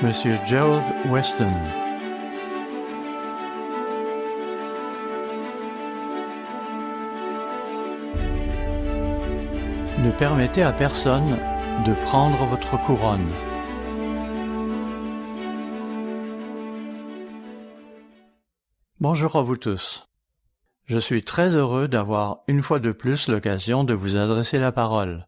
Monsieur Gerald Weston. Ne permettez à personne de prendre votre couronne. Bonjour à vous tous. Je suis très heureux d'avoir une fois de plus l'occasion de vous adresser la parole.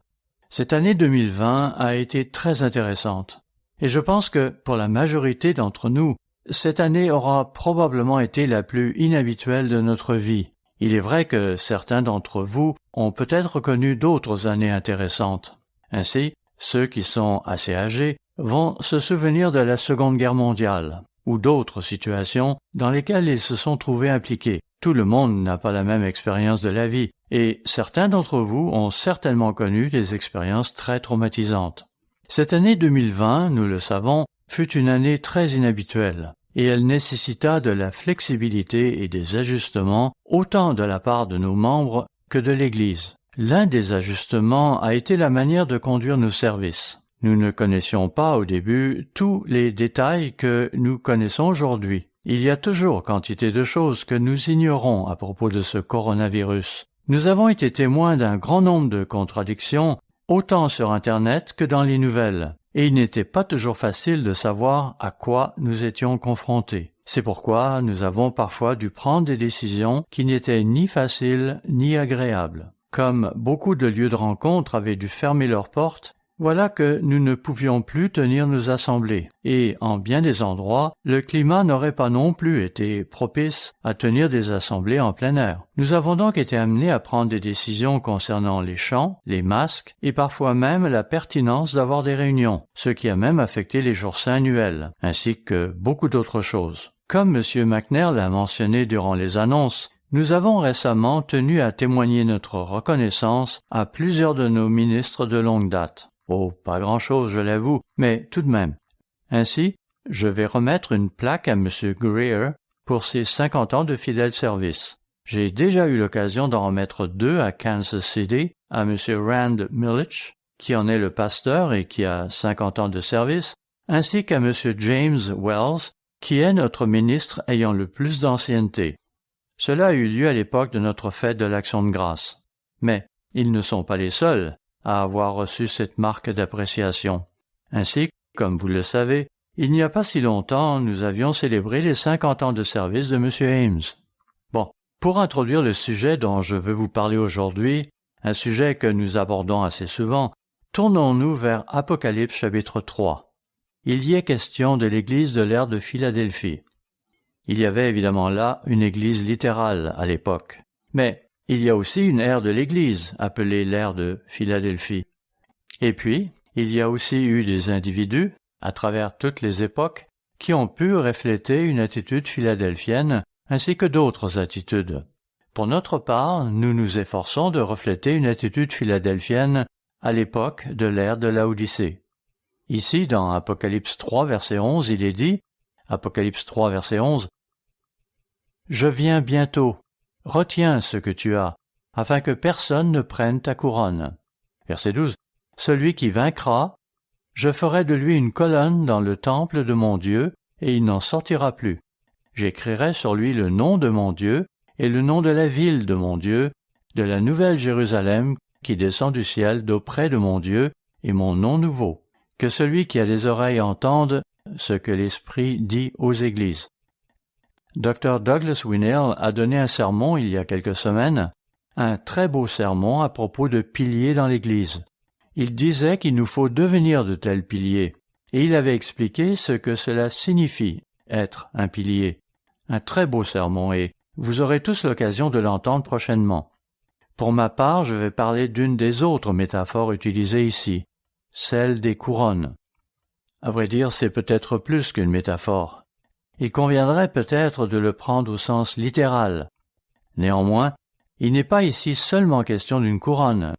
Cette année 2020 a été très intéressante. Et je pense que, pour la majorité d'entre nous, cette année aura probablement été la plus inhabituelle de notre vie. Il est vrai que certains d'entre vous ont peut-être connu d'autres années intéressantes. Ainsi, ceux qui sont assez âgés vont se souvenir de la Seconde Guerre mondiale ou d'autres situations dans lesquelles ils se sont trouvés impliqués. Tout le monde n'a pas la même expérience de la vie, et certains d'entre vous ont certainement connu des expériences très traumatisantes. Cette année 2020, nous le savons, fut une année très inhabituelle, et elle nécessita de la flexibilité et des ajustements autant de la part de nos membres que de l'Église. L'un des ajustements a été la manière de conduire nos services. Nous ne connaissions pas au début tous les détails que nous connaissons aujourd'hui. Il y a toujours quantité de choses que nous ignorons à propos de ce coronavirus. Nous avons été témoins d'un grand nombre de contradictions autant sur Internet que dans les nouvelles, et il n'était pas toujours facile de savoir à quoi nous étions confrontés. C'est pourquoi nous avons parfois dû prendre des décisions qui n'étaient ni faciles ni agréables. Comme beaucoup de lieux de rencontre avaient dû fermer leurs portes, voilà que nous ne pouvions plus tenir nos assemblées, et en bien des endroits, le climat n'aurait pas non plus été propice à tenir des assemblées en plein air. Nous avons donc été amenés à prendre des décisions concernant les chants, les masques, et parfois même la pertinence d'avoir des réunions, ce qui a même affecté les jours saints annuels, ainsi que beaucoup d'autres choses. Comme M. McNair l'a mentionné durant les annonces, nous avons récemment tenu à témoigner notre reconnaissance à plusieurs de nos ministres de longue date. Oh, pas grand-chose, je l'avoue, mais tout de même. Ainsi, je vais remettre une plaque à M. Greer pour ses 50 ans de fidèle service. J'ai déjà eu l'occasion d'en remettre 2 à Kansas City, à M. Rand Millich, qui en est le pasteur et qui a 50 ans de service, ainsi qu'à M. James Wells, qui est notre ministre ayant le plus d'ancienneté. Cela a eu lieu à l'époque de notre fête de l'Action de grâce. Mais ils ne sont pas les seuls à avoir reçu cette marque d'appréciation. Ainsi, comme vous le savez, il n'y a pas si longtemps, nous avions célébré les 50 ans de service de M. Ames. Bon, pour introduire le sujet dont je veux vous parler aujourd'hui, un sujet que nous abordons assez souvent, tournons-nous vers Apocalypse chapitre 3. Il y est question de l'Église de l'ère de Philadelphie. Il y avait évidemment là une Église littérale à l'époque, mais il y a aussi une ère de l'Église, appelée l'ère de Philadelphie. Et puis, il y a aussi eu des individus, à travers toutes les époques, qui ont pu refléter une attitude philadelphienne, ainsi que d'autres attitudes. Pour notre part, nous nous efforçons de refléter une attitude philadelphienne à l'époque de l'ère de Laodicée. Ici, dans Apocalypse 3, verset 11, il est dit, Apocalypse 3, verset 11, « Je viens bientôt. Retiens ce que tu as, afin que personne ne prenne ta couronne. » Verset 12. « Celui qui vaincra, je ferai de lui une colonne dans le temple de mon Dieu, et il n'en sortira plus. J'écrirai sur lui le nom de mon Dieu, et le nom de la ville de mon Dieu, de la nouvelle Jérusalem qui descend du ciel d'auprès de mon Dieu, et mon nom nouveau. Que celui qui a des oreilles entende ce que l'Esprit dit aux églises. » Dr. Douglas Winnail a donné un sermon il y a quelques semaines, un très beau sermon à propos de piliers dans l'Église. Il disait qu'il nous faut devenir de tels piliers, et il avait expliqué ce que cela signifie, être un pilier. Un très beau sermon, et vous aurez tous l'occasion de l'entendre prochainement. Pour ma part, je vais parler d'une des autres métaphores utilisées ici, celle des couronnes. À vrai dire, c'est peut-être plus qu'une métaphore. Il conviendrait peut-être de le prendre au sens littéral. Néanmoins, il n'est pas ici seulement question d'une couronne,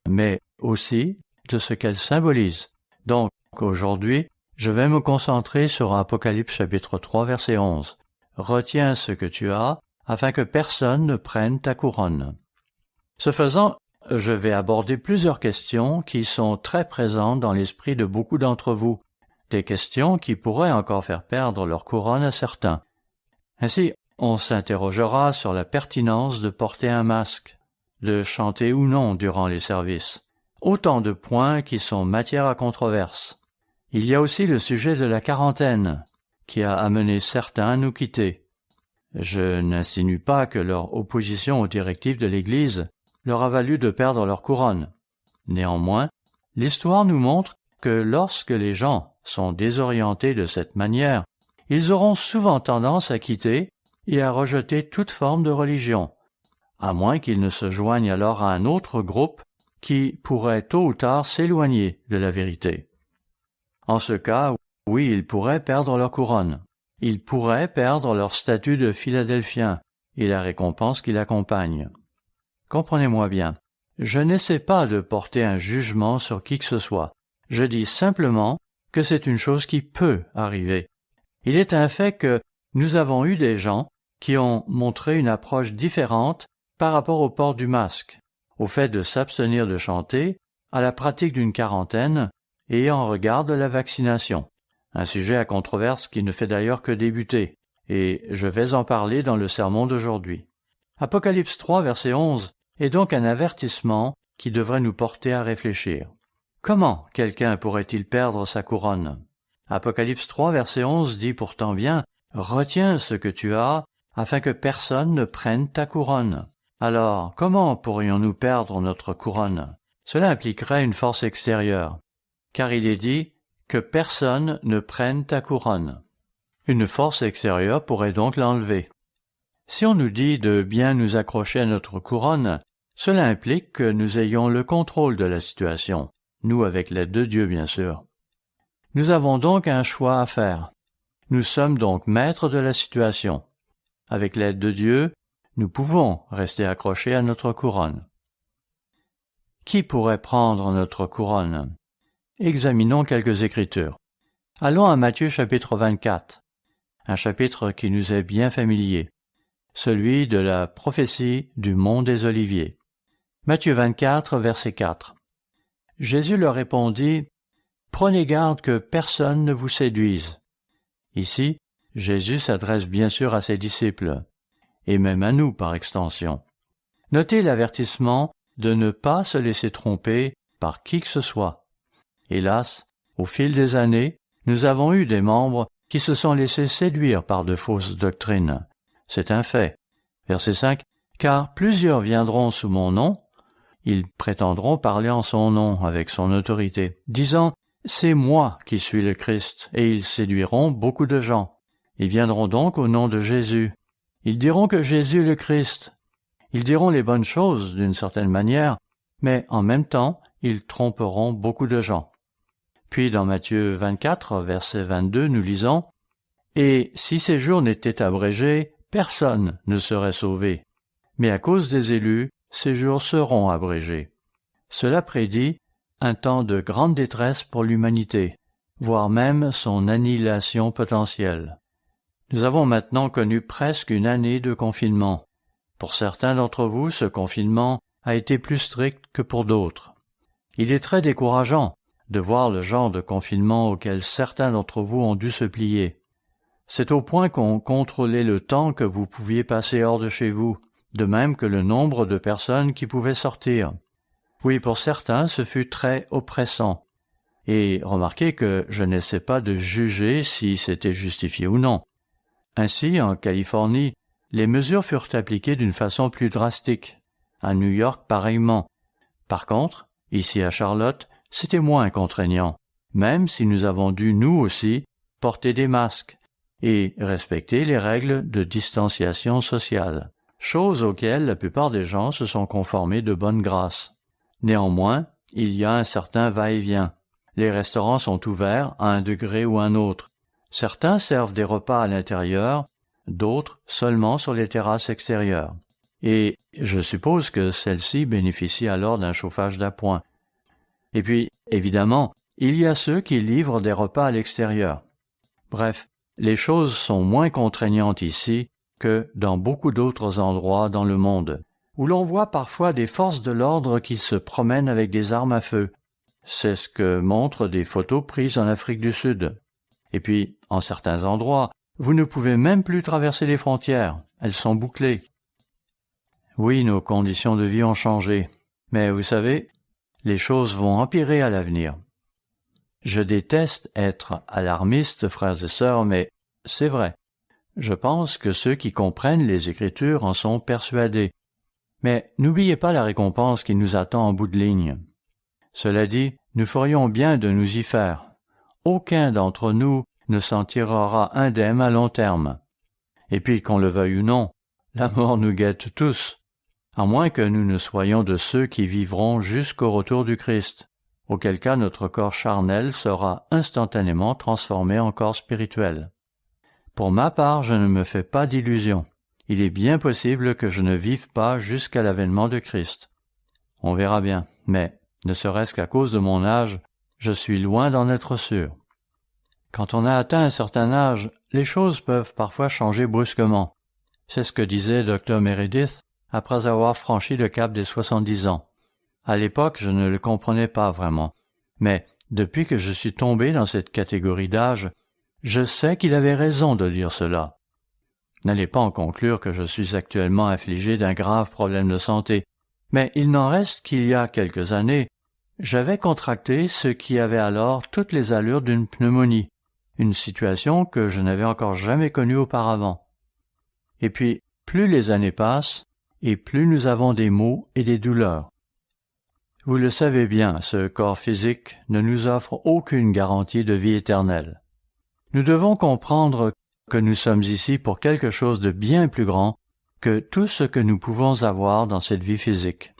mais aussi de ce qu'elle symbolise. Donc, aujourd'hui, je vais me concentrer sur Apocalypse chapitre 3, verset 11. « Retiens ce que tu as, afin que personne ne prenne ta couronne. » Ce faisant, je vais aborder plusieurs questions qui sont très présentes dans l'esprit de beaucoup d'entre vous, des questions qui pourraient encore faire perdre leur couronne à certains. Ainsi, on s'interrogera sur la pertinence de porter un masque, de chanter ou non durant les services. Autant de points qui sont matière à controverse. Il y a aussi le sujet de la quarantaine, qui a amené certains à nous quitter. Je n'insinue pas que leur opposition aux directives de l'Église leur a valu de perdre leur couronne. Néanmoins, l'histoire nous montre que lorsque les gens sont désorientés de cette manière, ils auront souvent tendance à quitter et à rejeter toute forme de religion, à moins qu'ils ne se joignent alors à un autre groupe qui pourrait tôt ou tard s'éloigner de la vérité. En ce cas, oui, ils pourraient perdre leur couronne. Ils pourraient perdre leur statut de Philadelphiens et la récompense qui l'accompagne. Comprenez-moi bien, je n'essaie pas de porter un jugement sur qui que ce soit. Je dis simplement que c'est une chose qui peut arriver. Il est un fait que nous avons eu des gens qui ont montré une approche différente par rapport au port du masque, au fait de s'abstenir de chanter, à la pratique d'une quarantaine et en regard de la vaccination. Un sujet à controverse qui ne fait d'ailleurs que débuter, et je vais en parler dans le sermon d'aujourd'hui. Apocalypse 3, verset 11, est donc un avertissement qui devrait nous porter à réfléchir. Comment quelqu'un pourrait-il perdre sa couronne? Apocalypse 3, verset 11 dit pourtant bien « Retiens ce que tu as, afin que personne ne prenne ta couronne. » Alors, comment pourrions-nous perdre notre couronne? Cela impliquerait une force extérieure, car il est dit que personne ne prenne ta couronne. Une force extérieure pourrait donc l'enlever. Si on nous dit de bien nous accrocher à notre couronne, cela implique que nous ayons le contrôle de la situation, nous avec l'aide de Dieu bien sûr. Nous avons donc un choix à faire. Nous sommes donc maîtres de la situation. Avec l'aide de Dieu, nous pouvons rester accrochés à notre couronne. Qui pourrait prendre notre couronne? Examinons quelques écritures. Allons à Matthieu chapitre 24, un chapitre qui nous est bien familier, celui de la prophétie du mont des Oliviers. Matthieu 24, verset 4. Jésus leur répondit, « Prenez garde que personne ne vous séduise. » Ici, Jésus s'adresse bien sûr à ses disciples, et même à nous par extension. Notez l'avertissement de ne pas se laisser tromper par qui que ce soit. Hélas, au fil des années, nous avons eu des membres qui se sont laissés séduire par de fausses doctrines. C'est un fait. Verset 5. « Car plusieurs viendront sous mon nom, ils prétendront parler en son nom avec son autorité, disant « C'est moi qui suis le Christ » et ils séduiront beaucoup de gens. Ils viendront donc au nom de Jésus. Ils diront que Jésus est le Christ. Ils diront les bonnes choses d'une certaine manière, mais en même temps, ils tromperont beaucoup de gens. Puis dans Matthieu 24, verset 22, nous lisons « Et si ces jours n'étaient abrégés, personne ne serait sauvé. Mais à cause des élus, ces jours seront abrégés. » Cela prédit un temps de grande détresse pour l'humanité, voire même son annihilation potentielle. Nous avons maintenant connu presque une année de confinement. Pour certains d'entre vous, ce confinement a été plus strict que pour d'autres. Il est très décourageant de voir le genre de confinement auquel certains d'entre vous ont dû se plier. C'est au point qu'on contrôlait le temps que vous pouviez passer hors de chez vous, de même que le nombre de personnes qui pouvaient sortir. Oui, pour certains, ce fut très oppressant. Et remarquez que je n'essaie pas de juger si c'était justifié ou non. Ainsi, en Californie, les mesures furent appliquées d'une façon plus drastique. À New York, pareillement. Par contre, ici à Charlotte, c'était moins contraignant, même si nous avons dû, nous aussi, porter des masques et respecter les règles de distanciation sociale, choses auxquelles la plupart des gens se sont conformés de bonne grâce. Néanmoins, il y a un certain va-et-vient. Les restaurants sont ouverts à un degré ou un autre. Certains servent des repas à l'intérieur, d'autres seulement sur les terrasses extérieures. Et je suppose que celles-ci bénéficient alors d'un chauffage d'appoint. Et puis, évidemment, il y a ceux qui livrent des repas à l'extérieur. Bref, les choses sont moins contraignantes ici que dans beaucoup d'autres endroits dans le monde, où l'on voit parfois des forces de l'ordre qui se promènent avec des armes à feu. C'est ce que montrent des photos prises en Afrique du Sud. Et puis, en certains endroits, vous ne pouvez même plus traverser les frontières, elles sont bouclées. Oui, nos conditions de vie ont changé, mais vous savez, les choses vont empirer à l'avenir. Je déteste être alarmiste, frères et sœurs, mais c'est vrai. Je pense que ceux qui comprennent les Écritures en sont persuadés. Mais n'oubliez pas la récompense qui nous attend en bout de ligne. Cela dit, nous ferions bien de nous y faire. Aucun d'entre nous ne s'en tirera indemne à long terme. Et puis, qu'on le veuille ou non, la mort nous guette tous, à moins que nous ne soyons de ceux qui vivront jusqu'au retour du Christ, auquel cas notre corps charnel sera instantanément transformé en corps spirituel. Pour ma part, je ne me fais pas d'illusions. Il est bien possible que je ne vive pas jusqu'à l'avènement de Christ. On verra bien, mais, ne serait-ce qu'à cause de mon âge, je suis loin d'en être sûr. Quand on a atteint un certain âge, les choses peuvent parfois changer brusquement. C'est ce que disait Dr. Meredith après avoir franchi le cap des 70 ans. À l'époque, je ne le comprenais pas vraiment. Mais depuis que je suis tombé dans cette catégorie d'âge, je sais qu'il avait raison de dire cela. N'allez pas en conclure que je suis actuellement affligé d'un grave problème de santé, mais il n'en reste qu'il y a quelques années, j'avais contracté ce qui avait alors toutes les allures d'une pneumonie, une situation que je n'avais encore jamais connue auparavant. Et puis, plus les années passent, et plus nous avons des maux et des douleurs. Vous le savez bien, ce corps physique ne nous offre aucune garantie de vie éternelle. Nous devons comprendre que nous sommes ici pour quelque chose de bien plus grand que tout ce que nous pouvons avoir dans cette vie physique.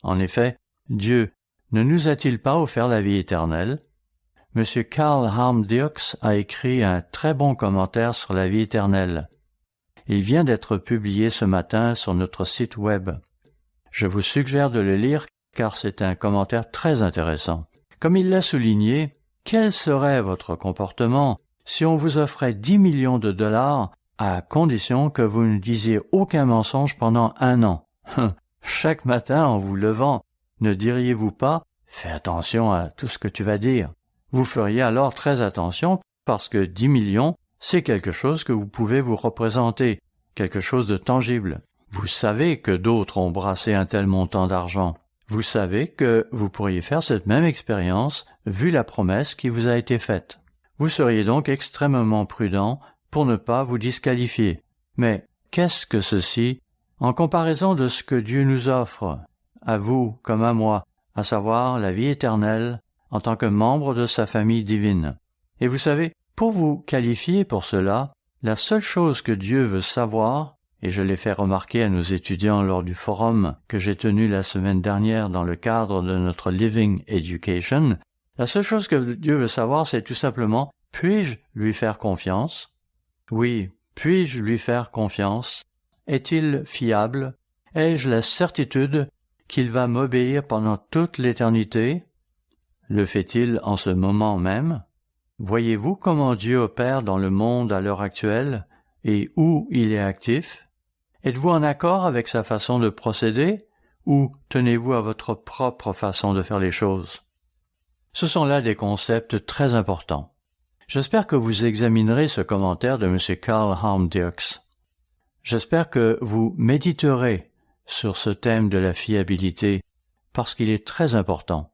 En effet, Dieu ne nous a-t-il pas offert la vie éternelle? M. Carl Harm Dirks a écrit un très bon commentaire sur la vie éternelle. Il vient d'être publié ce matin sur notre site web. Je vous suggère de le lire car c'est un commentaire très intéressant. Comme il l'a souligné, quel serait votre comportement si on vous offrait 10 millions de dollars à condition que vous ne disiez aucun mensonge pendant 1 an? Chaque matin en vous levant, ne diriez-vous pas « Fais attention à tout ce que tu vas dire ». Vous feriez alors très attention parce que 10 millions, c'est quelque chose que vous pouvez vous représenter, quelque chose de tangible. Vous savez que d'autres ont brassé un tel montant d'argent. Vous savez que vous pourriez faire cette même expérience vu la promesse qui vous a été faite. Vous seriez donc extrêmement prudent pour ne pas vous disqualifier. Mais qu'est-ce que ceci en comparaison de ce que Dieu nous offre, à vous comme à moi, à savoir la vie éternelle en tant que membre de sa famille divine? Et vous savez, pour vous qualifier pour cela, la seule chose que Dieu veut savoir, et je l'ai fait remarquer à nos étudiants lors du forum que j'ai tenu la semaine dernière dans le cadre de notre Living Education, la seule chose que Dieu veut savoir, c'est tout simplement, puis-je lui faire confiance? Oui, puis-je lui faire confiance? Est-il fiable? Ai-je la certitude qu'il va m'obéir pendant toute l'éternité? Le fait-il en ce moment même? Voyez-vous comment Dieu opère dans le monde à l'heure actuelle et où il est actif? Êtes-vous en accord avec sa façon de procéder ou tenez-vous à votre propre façon de faire les choses? Ce sont là des concepts très importants. J'espère que vous examinerez ce commentaire de M. Carl Harm Dirks. J'espère que vous méditerez sur ce thème de la fiabilité parce qu'il est très important.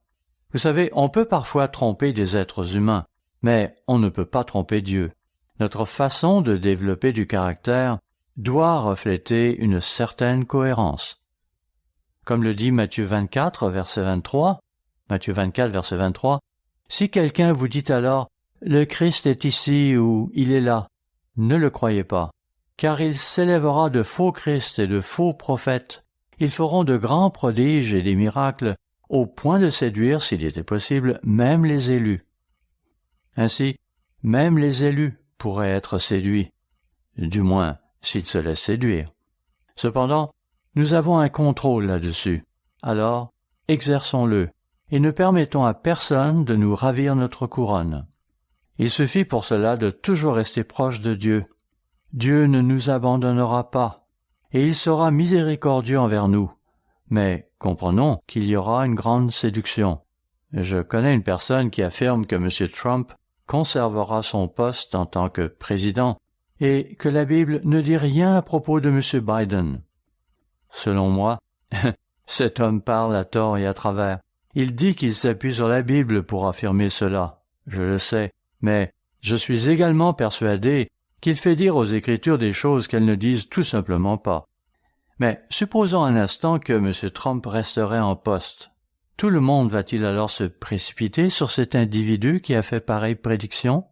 Vous savez, on peut parfois tromper des êtres humains, mais on ne peut pas tromper Dieu. Notre façon de développer du caractère doit refléter une certaine cohérence. Comme le dit Matthieu 24, verset 23, si quelqu'un vous dit alors « Le Christ est ici » ou « Il est là », ne le croyez pas, car il s'élèvera de faux Christ et de faux prophètes. Ils feront de grands prodiges et des miracles, au point de séduire, s'il était possible, même les élus. Ainsi, même les élus pourraient être séduits, du moins s'ils se laissent séduire. Cependant, nous avons un contrôle là-dessus. Alors, exerçons-le, et ne permettons à personne de nous ravir notre couronne. Il suffit pour cela de toujours rester proche de Dieu. Dieu ne nous abandonnera pas, et il sera miséricordieux envers nous. Mais comprenons qu'il y aura une grande séduction. Je connais une personne qui affirme que M. Trump conservera son poste en tant que président et que la Bible ne dit rien à propos de M. Biden. Selon moi, cet homme parle à tort et à travers. Il dit qu'il s'appuie sur la Bible pour affirmer cela. Je le sais, mais je suis également persuadé qu'il fait dire aux Écritures des choses qu'elles ne disent tout simplement pas. Mais supposons un instant que M. Trump resterait en poste. Tout le monde va-t-il alors se précipiter sur cet individu qui a fait pareille prédiction?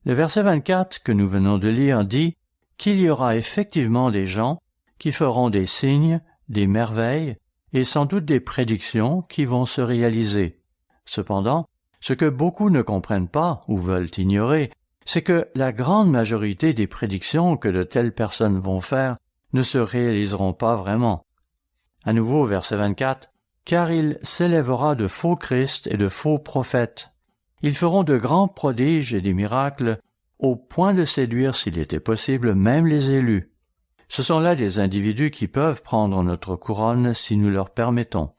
Le verset 24 que nous venons de lire dit qu'il y aura effectivement des gens qui feront des signes, des merveilles et sans doute des prédictions qui vont se réaliser. Cependant, ce que beaucoup ne comprennent pas ou veulent ignorer, c'est que la grande majorité des prédictions que de telles personnes vont faire ne se réaliseront pas vraiment. À nouveau, verset 24, « Car il s'élèvera de faux Christ et de faux prophètes. Ils feront de grands prodiges et des miracles, au point de séduire, s'il était possible, même les élus. » Ce sont là des individus qui peuvent prendre notre couronne si nous leur permettons.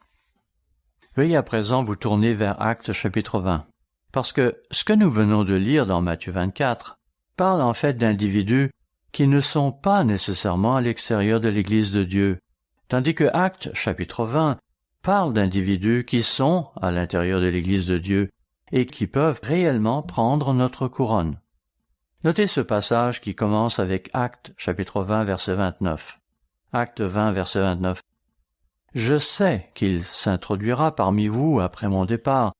Veuillez à présent vous tourner vers Actes chapitre 20, parce que ce que nous venons de lire dans Matthieu 24 parle en fait d'individus qui ne sont pas nécessairement à l'extérieur de l'Église de Dieu, tandis que Actes chapitre 20 parle d'individus qui sont à l'intérieur de l'Église de Dieu et qui peuvent réellement prendre notre couronne. Notez ce passage qui commence avec Actes chapitre 20 verset 29. Actes 20 verset 29. « Je sais qu'il s'introduira parmi vous après mon départ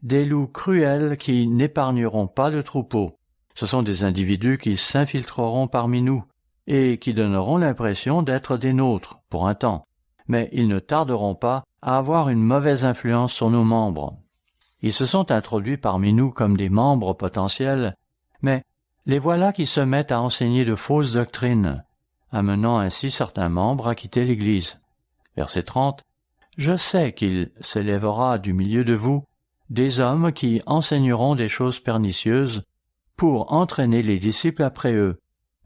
des loups cruels qui n'épargneront pas le troupeau. Ce sont des individus qui s'infiltreront parmi nous et qui donneront l'impression d'être des nôtres pour un temps, mais ils ne tarderont pas à avoir une mauvaise influence sur nos membres. Ils se sont introduits parmi nous comme des membres potentiels, mais les voilà qui se mettent à enseigner de fausses doctrines, amenant ainsi certains membres à quitter l'Église. » Verset 30. « Je sais qu'il s'élèvera du milieu de vous des hommes qui enseigneront des choses pernicieuses pour entraîner les disciples après eux.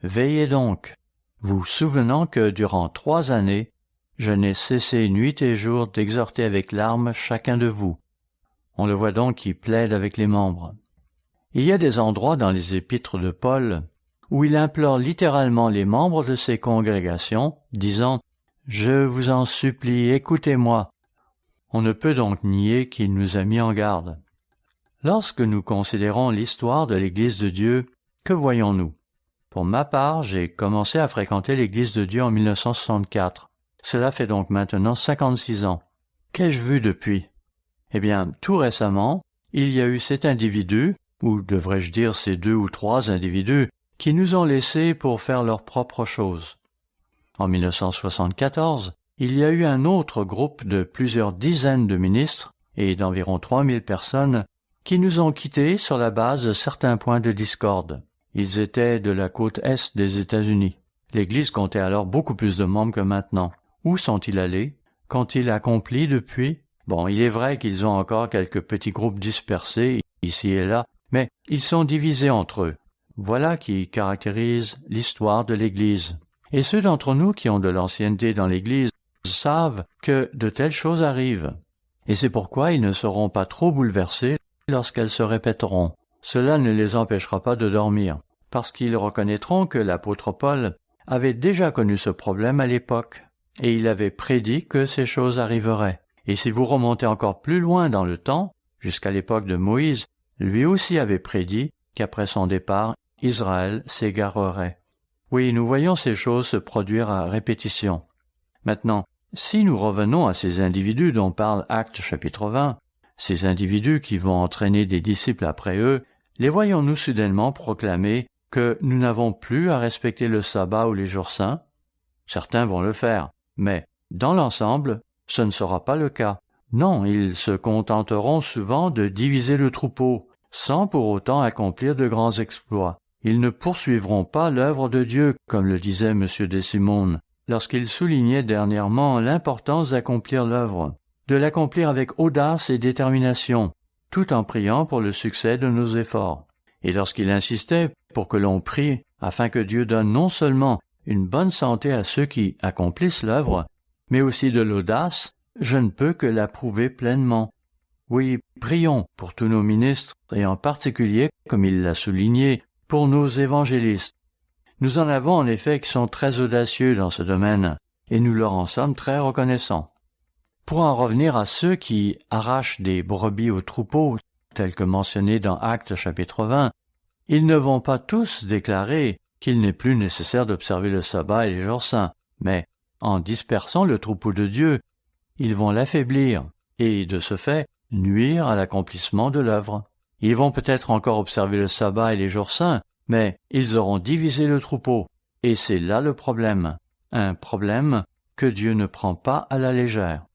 Veillez donc, vous souvenant que durant 3 années, je n'ai cessé nuit et jour d'exhorter avec larmes chacun de vous. » On le voit donc qui plaide avec les membres. Il y a des endroits dans les épîtres de Paul où il implore littéralement les membres de ces congrégations, disant « Je vous en supplie, écoutez-moi. » On ne peut donc nier qu'il nous a mis en garde. Lorsque nous considérons l'histoire de l'Église de Dieu, que voyons-nous? Pour ma part, j'ai commencé à fréquenter l'Église de Dieu en 1964. Cela fait donc maintenant 56 ans. Qu'ai-je vu depuis? Eh bien, tout récemment, il y a eu cet individu, ou devrais-je dire ces 2 ou 3 individus, qui nous ont laissés pour faire leurs propres choses. En 1974, il y a eu un autre groupe de plusieurs dizaines de ministres et d'environ 3000 personnes qui nous ont quittés sur la base de certains points de discorde. Ils étaient de la côte est des États-Unis. L'Église comptait alors beaucoup plus de membres que maintenant. Où sont-ils allés? Qu'ont-ils accompli depuis? Bon, il est vrai qu'ils ont encore quelques petits groupes dispersés, ici et là, mais ils sont divisés entre eux. Voilà qui caractérise l'histoire de l'Église. Et ceux d'entre nous qui ont de l'ancienneté dans l'Église savent que de telles choses arrivent. Et c'est pourquoi ils ne seront pas trop bouleversés lorsqu'elles se répéteront. Cela ne les empêchera pas de dormir, parce qu'ils reconnaîtront que l'apôtre Paul avait déjà connu ce problème à l'époque, et il avait prédit que ces choses arriveraient. Et si vous remontez encore plus loin dans le temps, jusqu'à l'époque de Moïse, lui aussi avait prédit qu'après son départ, Israël s'égarerait. Oui, nous voyons ces choses se produire à répétition. Maintenant, si nous revenons à ces individus dont parle Actes chapitre 20, ces individus qui vont entraîner des disciples après eux, les voyons-nous soudainement proclamer que nous n'avons plus à respecter le sabbat ou les jours saints? Certains vont le faire, mais dans l'ensemble, ce ne sera pas le cas. Non, ils se contenteront souvent de diviser le troupeau, sans pour autant accomplir de grands exploits. Ils ne poursuivront pas l'œuvre de Dieu, comme le disait M. Desimone, lorsqu'il soulignait dernièrement l'importance d'accomplir l'œuvre, de l'accomplir avec audace et détermination, tout en priant pour le succès de nos efforts. Et lorsqu'il insistait pour que l'on prie afin que Dieu donne non seulement une bonne santé à ceux qui accomplissent l'œuvre, mais aussi de l'audace, je ne peux que l'approuver pleinement. Oui, prions pour tous nos ministres et en particulier, comme il l'a souligné, pour nos évangélistes. Nous en avons en effet qui sont très audacieux dans ce domaine et nous leur en sommes très reconnaissants. Pour en revenir à ceux qui arrachent des brebis au troupeau, tels que mentionné dans Actes chapitre 20, ils ne vont pas tous déclarer qu'il n'est plus nécessaire d'observer le sabbat et les jours saints, mais en dispersant le troupeau de Dieu, ils vont l'affaiblir et, de ce fait, nuire à l'accomplissement de l'œuvre. Ils vont peut-être encore observer le sabbat et les jours saints, mais ils auront divisé le troupeau, et c'est là le problème, un problème que Dieu ne prend pas à la légère.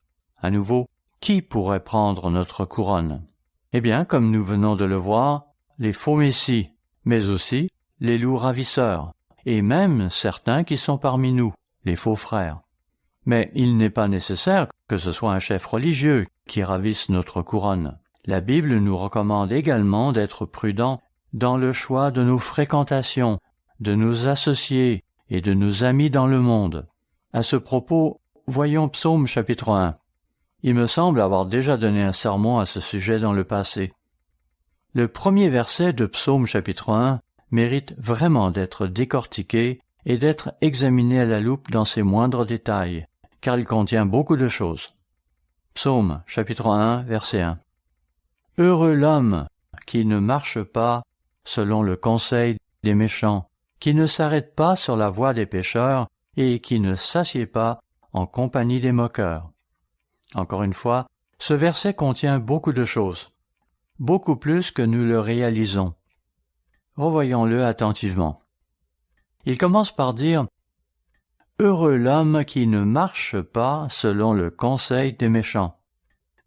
À nouveau, qui pourrait prendre notre couronne? Eh bien, comme nous venons de le voir, les faux messies, mais aussi les loups ravisseurs, et même certains qui sont parmi nous, les faux frères. Mais il n'est pas nécessaire que ce soit un chef religieux qui ravisse notre couronne. La Bible nous recommande également d'être prudents dans le choix de nos fréquentations, de nos associés et de nos amis dans le monde. À ce propos, voyons Psaume chapitre 1. Il me semble avoir déjà donné un sermon à ce sujet dans le passé. Le premier verset de Psaume chapitre 1 mérite vraiment d'être décortiqué et d'être examiné à la loupe dans ses moindres détails, car il contient beaucoup de choses. Psaume chapitre 1, verset 1. Heureux l'homme qui ne marche pas selon le conseil des méchants, qui ne s'arrête pas sur la voie des pécheurs et qui ne s'assied pas en compagnie des moqueurs. Encore une fois, ce verset contient beaucoup de choses, beaucoup plus que nous le réalisons. Revoyons-le attentivement. Il commence par dire « Heureux l'homme qui ne marche pas selon le conseil des méchants ».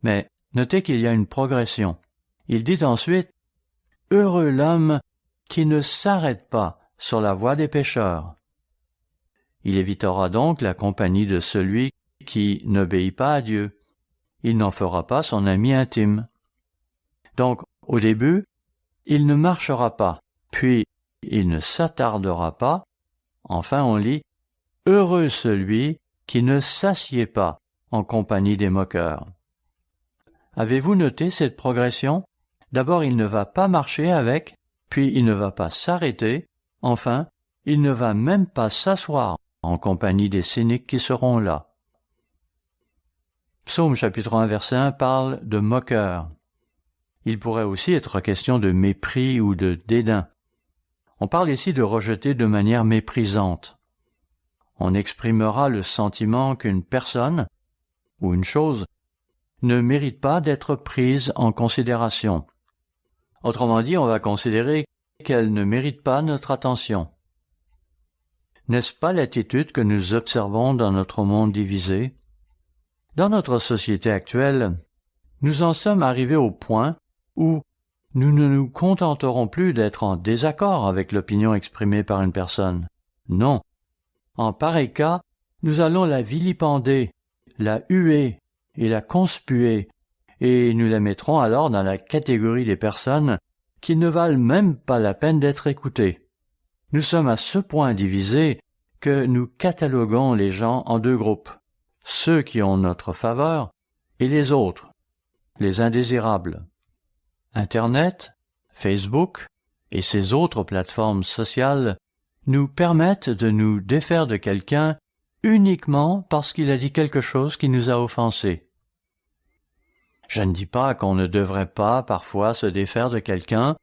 Mais notez qu'il y a une progression. Il dit ensuite « Heureux l'homme qui ne s'arrête pas sur la voie des pécheurs ». Il évitera donc la compagnie de celui qui n'obéit pas à Dieu. Il n'en fera pas son ami intime. Donc, au début, il ne marchera pas, puis il ne s'attardera pas. Enfin, on lit « Heureux celui qui ne s'assied pas en compagnie des moqueurs ». Avez-vous noté cette progression? D'abord, il ne va pas marcher avec, puis il ne va pas s'arrêter, enfin, il ne va même pas s'asseoir en compagnie des cyniques qui seront là. Psaume chapitre 1, verset 1 parle de moqueurs. Il pourrait aussi être question de mépris ou de dédain. On parle ici de rejeter de manière méprisante. On exprimera le sentiment qu'une personne ou une chose ne mérite pas d'être prise en considération. Autrement dit, on va considérer qu'elle ne mérite pas notre attention. N'est-ce pas l'attitude que nous observons dans notre monde divisé? Dans notre société actuelle, nous en sommes arrivés au point où nous ne nous contenterons plus d'être en désaccord avec l'opinion exprimée par une personne. Non. En pareil cas, nous allons la vilipender, la huer et la conspuer, et nous la mettrons alors dans la catégorie des personnes qui ne valent même pas la peine d'être écoutées. Nous sommes à ce point divisés que nous cataloguons les gens en deux groupes, ceux qui ont notre faveur et les autres, les indésirables. Internet, Facebook et ces autres plateformes sociales nous permettent de nous défaire de quelqu'un uniquement parce qu'il a dit quelque chose qui nous a offensés. Je ne dis pas qu'on ne devrait pas parfois se défaire de quelqu'un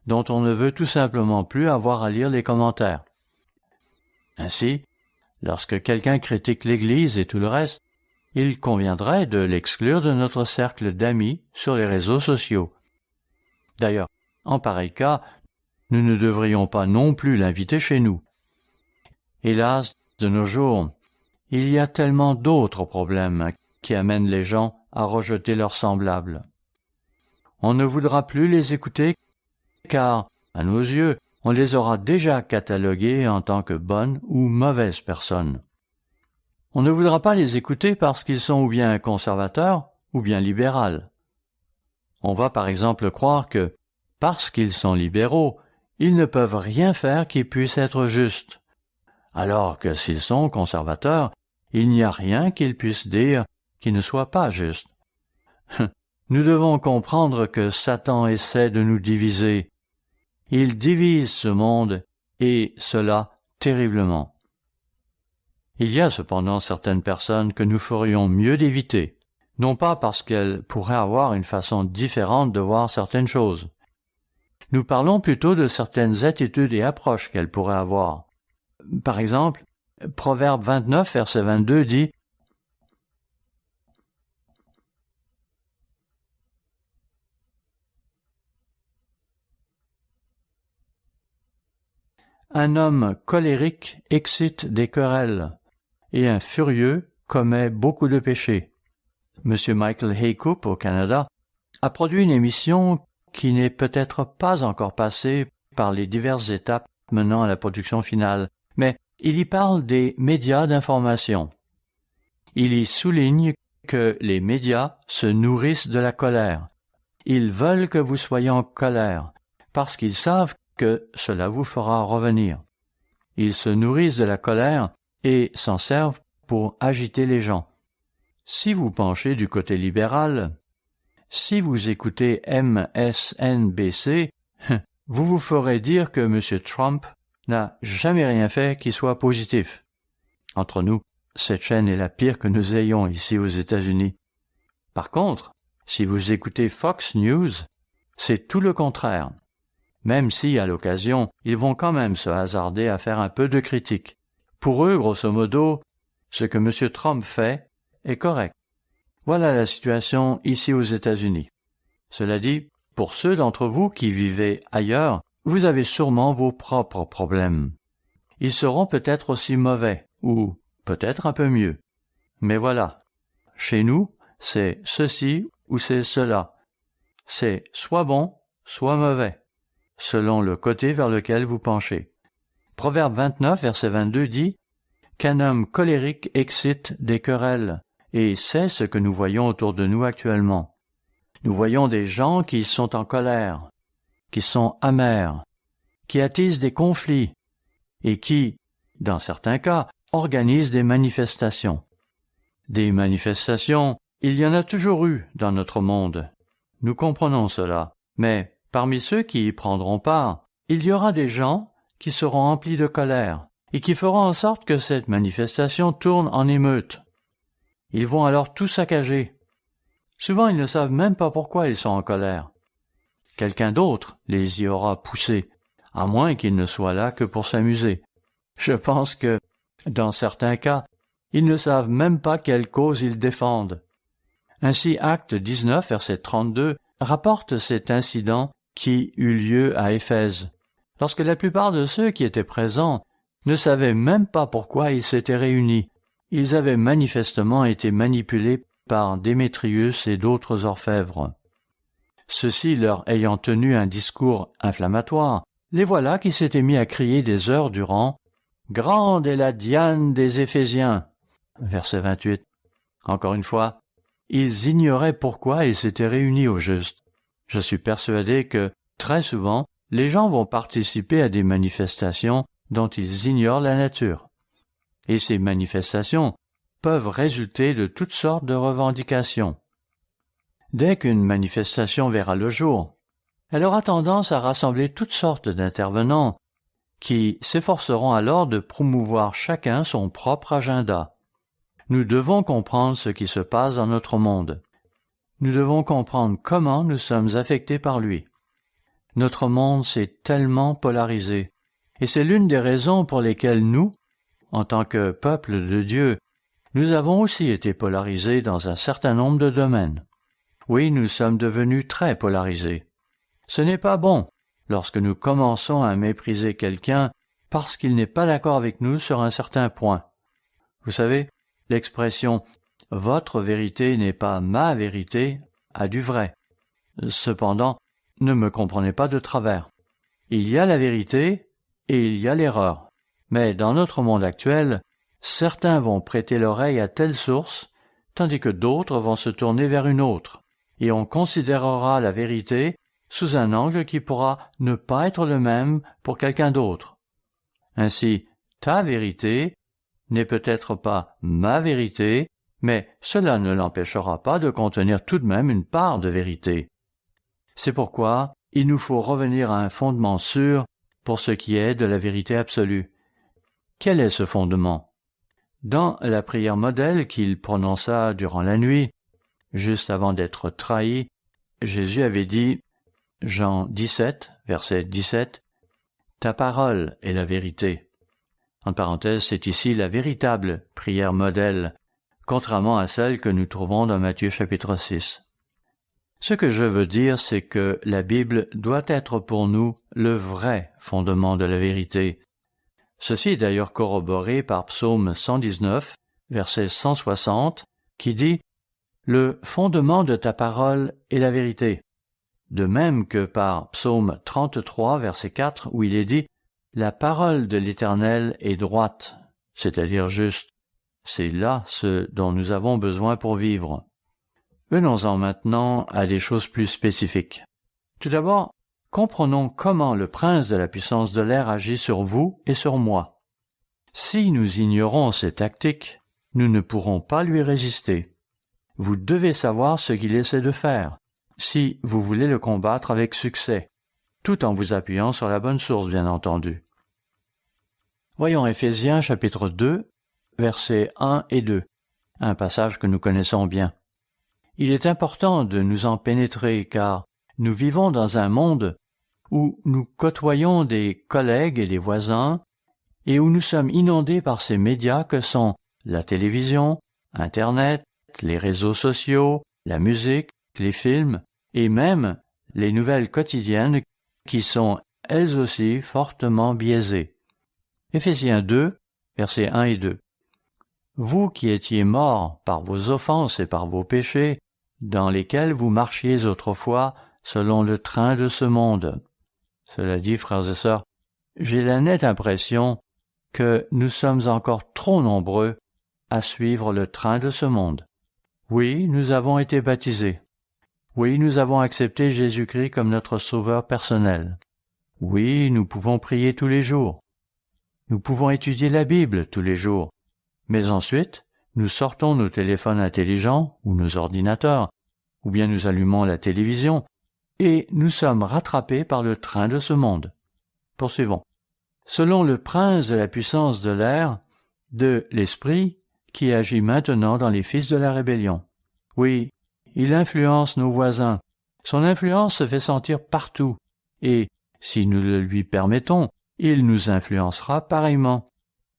dont on ne veut tout simplement plus avoir à lire les commentaires. Ainsi, lorsque quelqu'un critique l'Église et tout le reste, il conviendrait de l'exclure de notre cercle d'amis sur les réseaux sociaux. D'ailleurs, en pareil cas, nous ne devrions pas non plus l'inviter chez nous. Hélas, de nos jours, il y a tellement d'autres problèmes qui amènent les gens à rejeter leurs semblables. On ne voudra plus les écouter car, à nos yeux, on les aura déjà catalogués en tant que bonnes ou mauvaises personnes. On ne voudra pas les écouter parce qu'ils sont ou bien conservateurs ou bien libéraux. On va par exemple croire que, parce qu'ils sont libéraux, ils ne peuvent rien faire qui puisse être juste, alors que s'ils sont conservateurs, il n'y a rien qu'ils puissent dire qui ne soit pas juste. Nous devons comprendre que Satan essaie de nous diviser. Il divise ce monde, et cela terriblement. Il y a cependant certaines personnes que nous ferions mieux d'éviter, non pas parce qu'elles pourraient avoir une façon différente de voir certaines choses. Nous parlons plutôt de certaines attitudes et approches qu'elles pourraient avoir. Par exemple, Proverbe 29, verset 22 dit « Un homme colérique excite des querelles, et un furieux commet beaucoup de péchés. » M. Michael Haycoop, au Canada, a produit une émission qui n'est peut-être pas encore passée par les diverses étapes menant à la production finale, mais il y parle des médias d'information. Il y souligne que les médias se nourrissent de la colère. Ils veulent que vous soyez en colère, parce qu'ils savent que cela vous fera revenir. Ils se nourrissent de la colère et s'en servent pour agiter les gens. Si vous penchez du côté libéral, si vous écoutez MSNBC, vous vous ferez dire que M. Trump n'a jamais rien fait qui soit positif. Entre nous, cette chaîne est la pire que nous ayons ici aux États-Unis. Par contre, si vous écoutez Fox News, c'est tout le contraire. Même si, à l'occasion, ils vont quand même se hasarder à faire un peu de critique. Pour eux, grosso modo, ce que M. Trump fait est correct. Voilà la situation ici aux États-Unis. Cela dit, pour ceux d'entre vous qui vivez ailleurs, vous avez sûrement vos propres problèmes. Ils seront peut-être aussi mauvais, ou peut-être un peu mieux. Mais voilà, chez nous, c'est ceci ou c'est cela. C'est soit bon, soit mauvais, selon le côté vers lequel vous penchez. Proverbe 29, verset 22 dit « Qu'un homme colérique excite des querelles ». Et c'est ce que nous voyons autour de nous actuellement. Nous voyons des gens qui sont en colère, qui sont amers, qui attisent des conflits et qui, dans certains cas, organisent des manifestations. Des manifestations, il y en a toujours eu dans notre monde. Nous comprenons cela, mais parmi ceux qui y prendront part, il y aura des gens qui seront emplis de colère et qui feront en sorte que cette manifestation tourne en émeute. Ils vont alors tout saccager. Souvent, ils ne savent même pas pourquoi ils sont en colère. Quelqu'un d'autre les y aura poussés, à moins qu'ils ne soient là que pour s'amuser. Je pense que, dans certains cas, ils ne savent même pas quelle cause ils défendent. Ainsi, Actes 19, verset 32, rapporte cet incident qui eut lieu à Éphèse, lorsque la plupart de ceux qui étaient présents ne savaient même pas pourquoi ils s'étaient réunis. Ils avaient manifestement été manipulés par Démétrius et d'autres orfèvres. Ceux-ci leur ayant tenu un discours inflammatoire, les voilà qui s'étaient mis à crier des heures durant « Grande est la Diane des Éphésiens » verset 28. Encore une fois, ils ignoraient pourquoi ils s'étaient réunis au juste. Je suis persuadé que, très souvent, les gens vont participer à des manifestations dont ils ignorent la nature. Et ces manifestations peuvent résulter de toutes sortes de revendications. Dès qu'une manifestation verra le jour, elle aura tendance à rassembler toutes sortes d'intervenants qui s'efforceront alors de promouvoir chacun son propre agenda. Nous devons comprendre ce qui se passe dans notre monde. Nous devons comprendre comment nous sommes affectés par lui. Notre monde s'est tellement polarisé, et c'est l'une des raisons pour lesquelles nous, en tant que peuple de Dieu, nous avons aussi été polarisés dans un certain nombre de domaines. Oui, nous sommes devenus très polarisés. Ce n'est pas bon lorsque nous commençons à mépriser quelqu'un parce qu'il n'est pas d'accord avec nous sur un certain point. Vous savez, l'expression « votre vérité n'est pas ma vérité » a du vrai. Cependant, ne me comprenez pas de travers. Il y a la vérité et il y a l'erreur. Mais dans notre monde actuel, certains vont prêter l'oreille à telle source, tandis que d'autres vont se tourner vers une autre, et on considérera la vérité sous un angle qui pourra ne pas être le même pour quelqu'un d'autre. Ainsi, ta vérité n'est peut-être pas ma vérité, mais cela ne l'empêchera pas de contenir tout de même une part de vérité. C'est pourquoi il nous faut revenir à un fondement sûr pour ce qui est de la vérité absolue. Quel est ce fondement? Dans la prière modèle qu'il prononça durant la nuit, juste avant d'être trahi, Jésus avait dit, Jean 17, verset 17, « Ta parole est la vérité ». En parenthèse, c'est ici la véritable prière modèle, contrairement à celle que nous trouvons dans Matthieu chapitre 6. Ce que je veux dire, c'est que la Bible doit être pour nous le vrai fondement de la vérité. Ceci est d'ailleurs corroboré par Psaume 119, verset 160, qui dit « Le fondement de ta parole est la vérité ». De même que par Psaume 33, verset 4, où il est dit « La parole de l'Éternel est droite », c'est-à-dire juste. C'est là ce dont nous avons besoin pour vivre. Venons-en maintenant à des choses plus spécifiques. Tout d'abord, comprenons comment le prince de la puissance de l'air agit sur vous et sur moi. Si nous ignorons ses tactiques, nous ne pourrons pas lui résister. Vous devez savoir ce qu'il essaie de faire, si vous voulez le combattre avec succès, tout en vous appuyant sur la bonne source, bien entendu. Voyons Éphésiens chapitre 2, versets 1 et 2, un passage que nous connaissons bien. Il est important de nous en pénétrer car nous vivons dans un monde où nous côtoyons des collègues et des voisins et où nous sommes inondés par ces médias que sont la télévision, Internet, les réseaux sociaux, la musique, les films et même les nouvelles quotidiennes qui sont elles aussi fortement biaisées. Éphésiens 2, versets 1 et 2. Vous qui étiez morts par vos offenses et par vos péchés, dans lesquels vous marchiez autrefois selon le train de ce monde. Cela dit, frères et sœurs, j'ai la nette impression que nous sommes encore trop nombreux à suivre le train de ce monde. Oui, nous avons été baptisés. Oui, nous avons accepté Jésus-Christ comme notre sauveur personnel. Oui, nous pouvons prier tous les jours. Nous pouvons étudier la Bible tous les jours. Mais ensuite, nous sortons nos téléphones intelligents ou nos ordinateurs, ou bien nous allumons la télévision, et nous sommes rattrapés par le train de ce monde. Poursuivons. Selon le prince de la puissance de l'air, de l'esprit qui agit maintenant dans les fils de la rébellion. Oui, il influence nos voisins. Son influence se fait sentir partout, et, si nous le lui permettons, il nous influencera pareillement.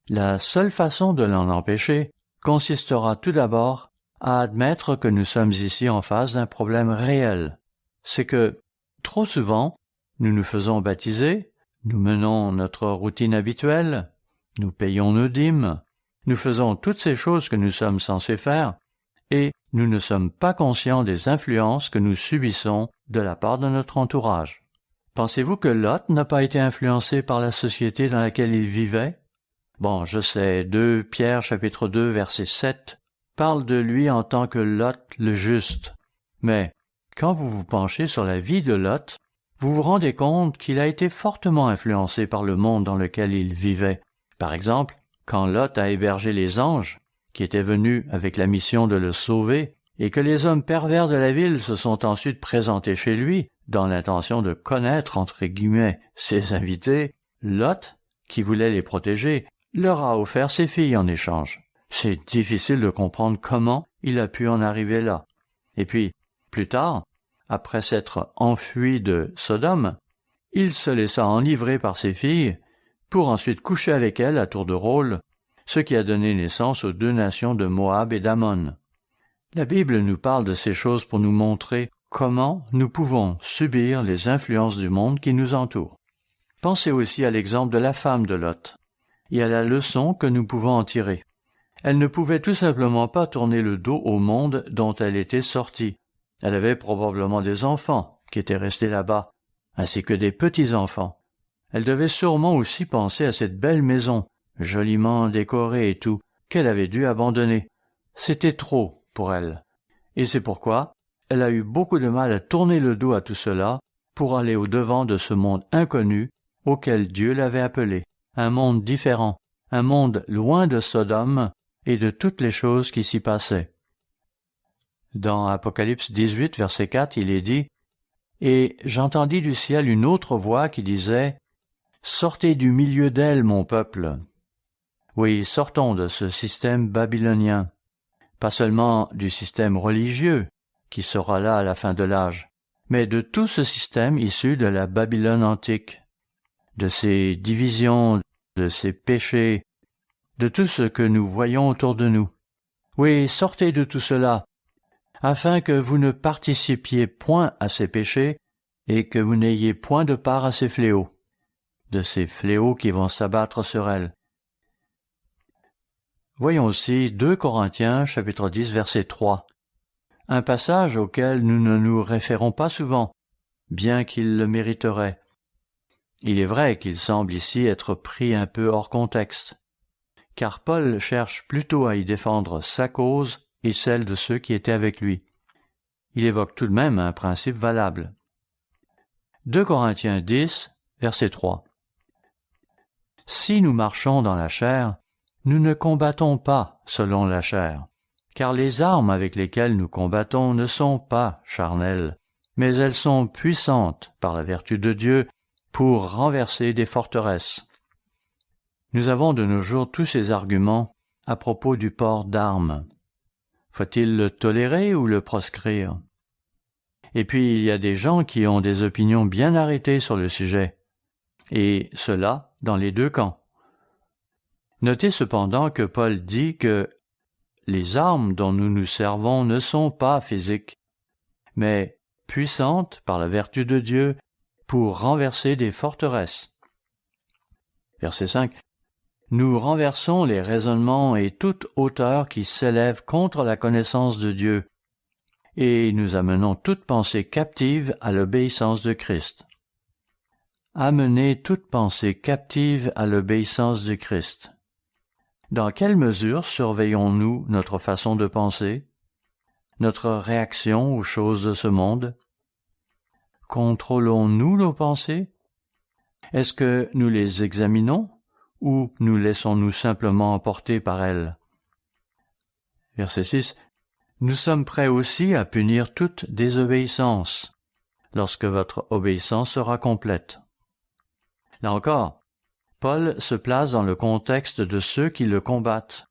La seule façon de l'en empêcher consistera tout d'abord à admettre que nous sommes ici en face d'un problème réel. C'est que, trop souvent, nous nous faisons baptiser, nous menons notre routine habituelle, nous payons nos dîmes, nous faisons toutes ces choses que nous sommes censés faire, et nous ne sommes pas conscients des influences que nous subissons de la part de notre entourage. Pensez-vous que Lot n'a pas été influencé par la société dans laquelle il vivait? Bon, je sais, 2 Pierre chapitre 2 verset 7 parle de lui en tant que Lot le juste. Mais quand vous vous penchez sur la vie de Lot, vous vous rendez compte qu'il a été fortement influencé par le monde dans lequel il vivait. Par exemple, quand Lot a hébergé les anges, qui étaient venus avec la mission de le sauver, et que les hommes pervers de la ville se sont ensuite présentés chez lui, dans l'intention de connaître, entre guillemets, ses invités, Lot, qui voulait les protéger, leur a offert ses filles en échange. C'est difficile de comprendre comment il a pu en arriver là. Et puis, plus tard, après s'être enfui de Sodome, il se laissa enivrer par ses filles pour ensuite coucher avec elles à tour de rôle, ce qui a donné naissance aux 2 nations de Moab et d'Ammon. La Bible nous parle de ces choses pour nous montrer comment nous pouvons subir les influences du monde qui nous entoure. Pensez aussi à l'exemple de la femme de Lot et à la leçon que nous pouvons en tirer. Elle ne pouvait tout simplement pas tourner le dos au monde dont elle était sortie. Elle avait probablement des enfants qui étaient restés là-bas, ainsi que des petits-enfants. Elle devait sûrement aussi penser à cette belle maison, joliment décorée et tout, qu'elle avait dû abandonner. C'était trop pour elle. Et c'est pourquoi elle a eu beaucoup de mal à tourner le dos à tout cela pour aller au-devant de ce monde inconnu auquel Dieu l'avait appelé. Un monde différent, un monde loin de Sodome et de toutes les choses qui s'y passaient. Dans Apocalypse 18, verset 4, il est dit « Et j'entendis du ciel une autre voix qui disait « Sortez du milieu d'elle, mon peuple ». Oui, sortons de ce système babylonien, pas seulement du système religieux qui sera là à la fin de l'âge, mais de tout ce système issu de la Babylone antique, de ses divisions, de ses péchés, de tout ce que nous voyons autour de nous. Oui, sortez de tout cela, afin que vous ne participiez point à ces péchés et que vous n'ayez point de part à ces fléaux, de ces fléaux qui vont s'abattre sur elle. Voyons aussi 2 Corinthiens, chapitre 10, verset 3, un passage auquel nous ne nous référons pas souvent, bien qu'il le mériterait. Il est vrai qu'il semble ici être pris un peu hors contexte, car Paul cherche plutôt à y défendre sa cause et celle de ceux qui étaient avec lui. Il évoque tout de même un principe valable. 2 Corinthiens 10, verset 3. « Si nous marchons dans la chair, nous ne combattons pas selon la chair, car les armes avec lesquelles nous combattons ne sont pas charnelles, mais elles sont puissantes par la vertu de Dieu pour renverser des forteresses. » Nous avons de nos jours tous ces arguments à propos du port d'armes. Faut-il le tolérer ou le proscrire? Et puis il y a des gens qui ont des opinions bien arrêtées sur le sujet, et cela dans les 2 camps. Notez cependant que Paul dit que les armes dont nous nous servons ne sont pas physiques, mais puissantes par la vertu de Dieu pour renverser des forteresses. Verset 5. Nous renversons les raisonnements et toute hauteur qui s'élève contre la connaissance de Dieu, et nous amenons toute pensée captive à l'obéissance de Christ. Amener toute pensée captive à l'obéissance de Christ. Dans quelle mesure surveillons-nous notre façon de penser, notre réaction aux choses de ce monde? Contrôlons-nous nos pensées? Est-ce que nous les examinons ou nous laissons-nous simplement emporter par elles? Verset 6. Nous sommes prêts aussi à punir toute désobéissance, lorsque votre obéissance sera complète. Là encore, Paul se place dans le contexte de ceux qui le combattent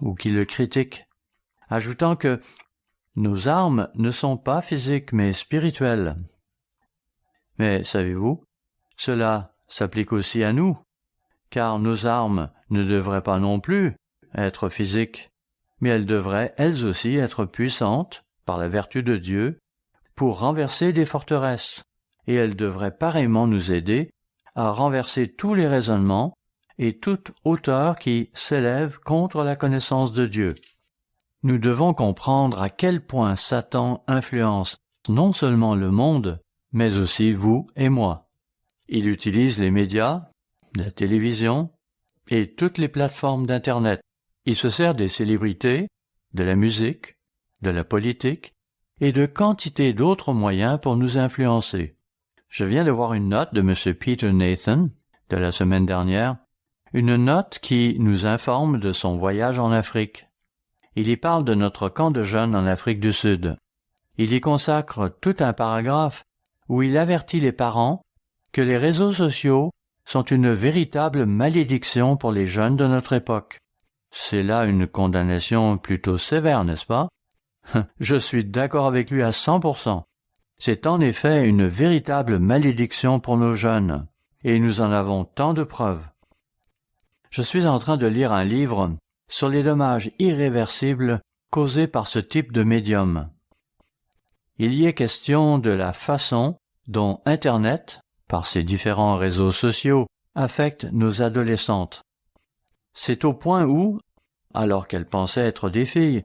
ou qui le critiquent, ajoutant que nos armes ne sont pas physiques mais spirituelles. Mais savez-vous, cela s'applique aussi à nous, car nos armes ne devraient pas non plus être physiques, mais elles devraient elles aussi être puissantes par la vertu de Dieu pour renverser des forteresses, et elles devraient pareillement nous aider à renverser tous les raisonnements et toute hauteur qui s'élève contre la connaissance de Dieu. Nous devons comprendre à quel point Satan influence non seulement le monde, mais aussi vous et moi. Il utilise les médias, la télévision et toutes les plateformes d'Internet. Il se sert des célébrités, de la musique, de la politique et de quantité d'autres moyens pour nous influencer. Je viens de voir une note de M. Peter Nathan de la semaine dernière, une note qui nous informe de son voyage en Afrique. Il y parle de notre camp de jeunes en Afrique du Sud. Il y consacre tout un paragraphe où il avertit les parents que les réseaux sociaux sont une véritable malédiction pour les jeunes de notre époque. C'est là une condamnation plutôt sévère, n'est-ce pas? Je suis d'accord avec lui à 100%. C'est en effet une véritable malédiction pour nos jeunes, et nous en avons tant de preuves. Je suis en train de lire un livre sur les dommages irréversibles causés par ce type de médium. Il y est question de la façon dont Internet, par ses différents réseaux sociaux, affecte nos adolescentes. C'est au point où, alors qu'elles pensaient être des filles,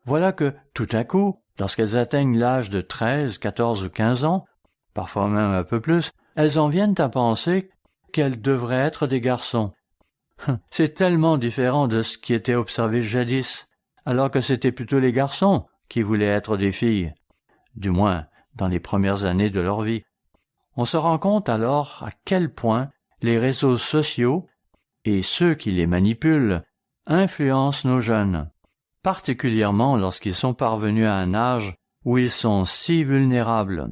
voilà que, tout à coup, lorsqu'elles atteignent l'âge de 13, 14 ou 15 ans, parfois même un peu plus, elles en viennent à penser qu'elles devraient être des garçons. C'est tellement différent de ce qui était observé jadis, alors que c'était plutôt les garçons qui voulaient être des filles, du moins dans les premières années de leur vie. On se rend compte alors à quel point les réseaux sociaux et ceux qui les manipulent influencent nos jeunes, particulièrement lorsqu'ils sont parvenus à un âge où ils sont si vulnérables,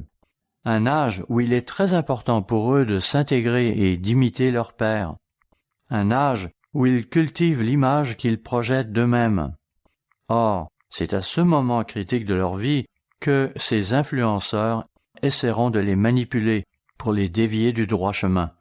un âge où il est très important pour eux de s'intégrer et d'imiter leur père, un âge où ils cultivent l'image qu'ils projettent d'eux-mêmes. Or, c'est à ce moment critique de leur vie que ces influenceurs essaieront de les manipuler pour les dévier du droit chemin.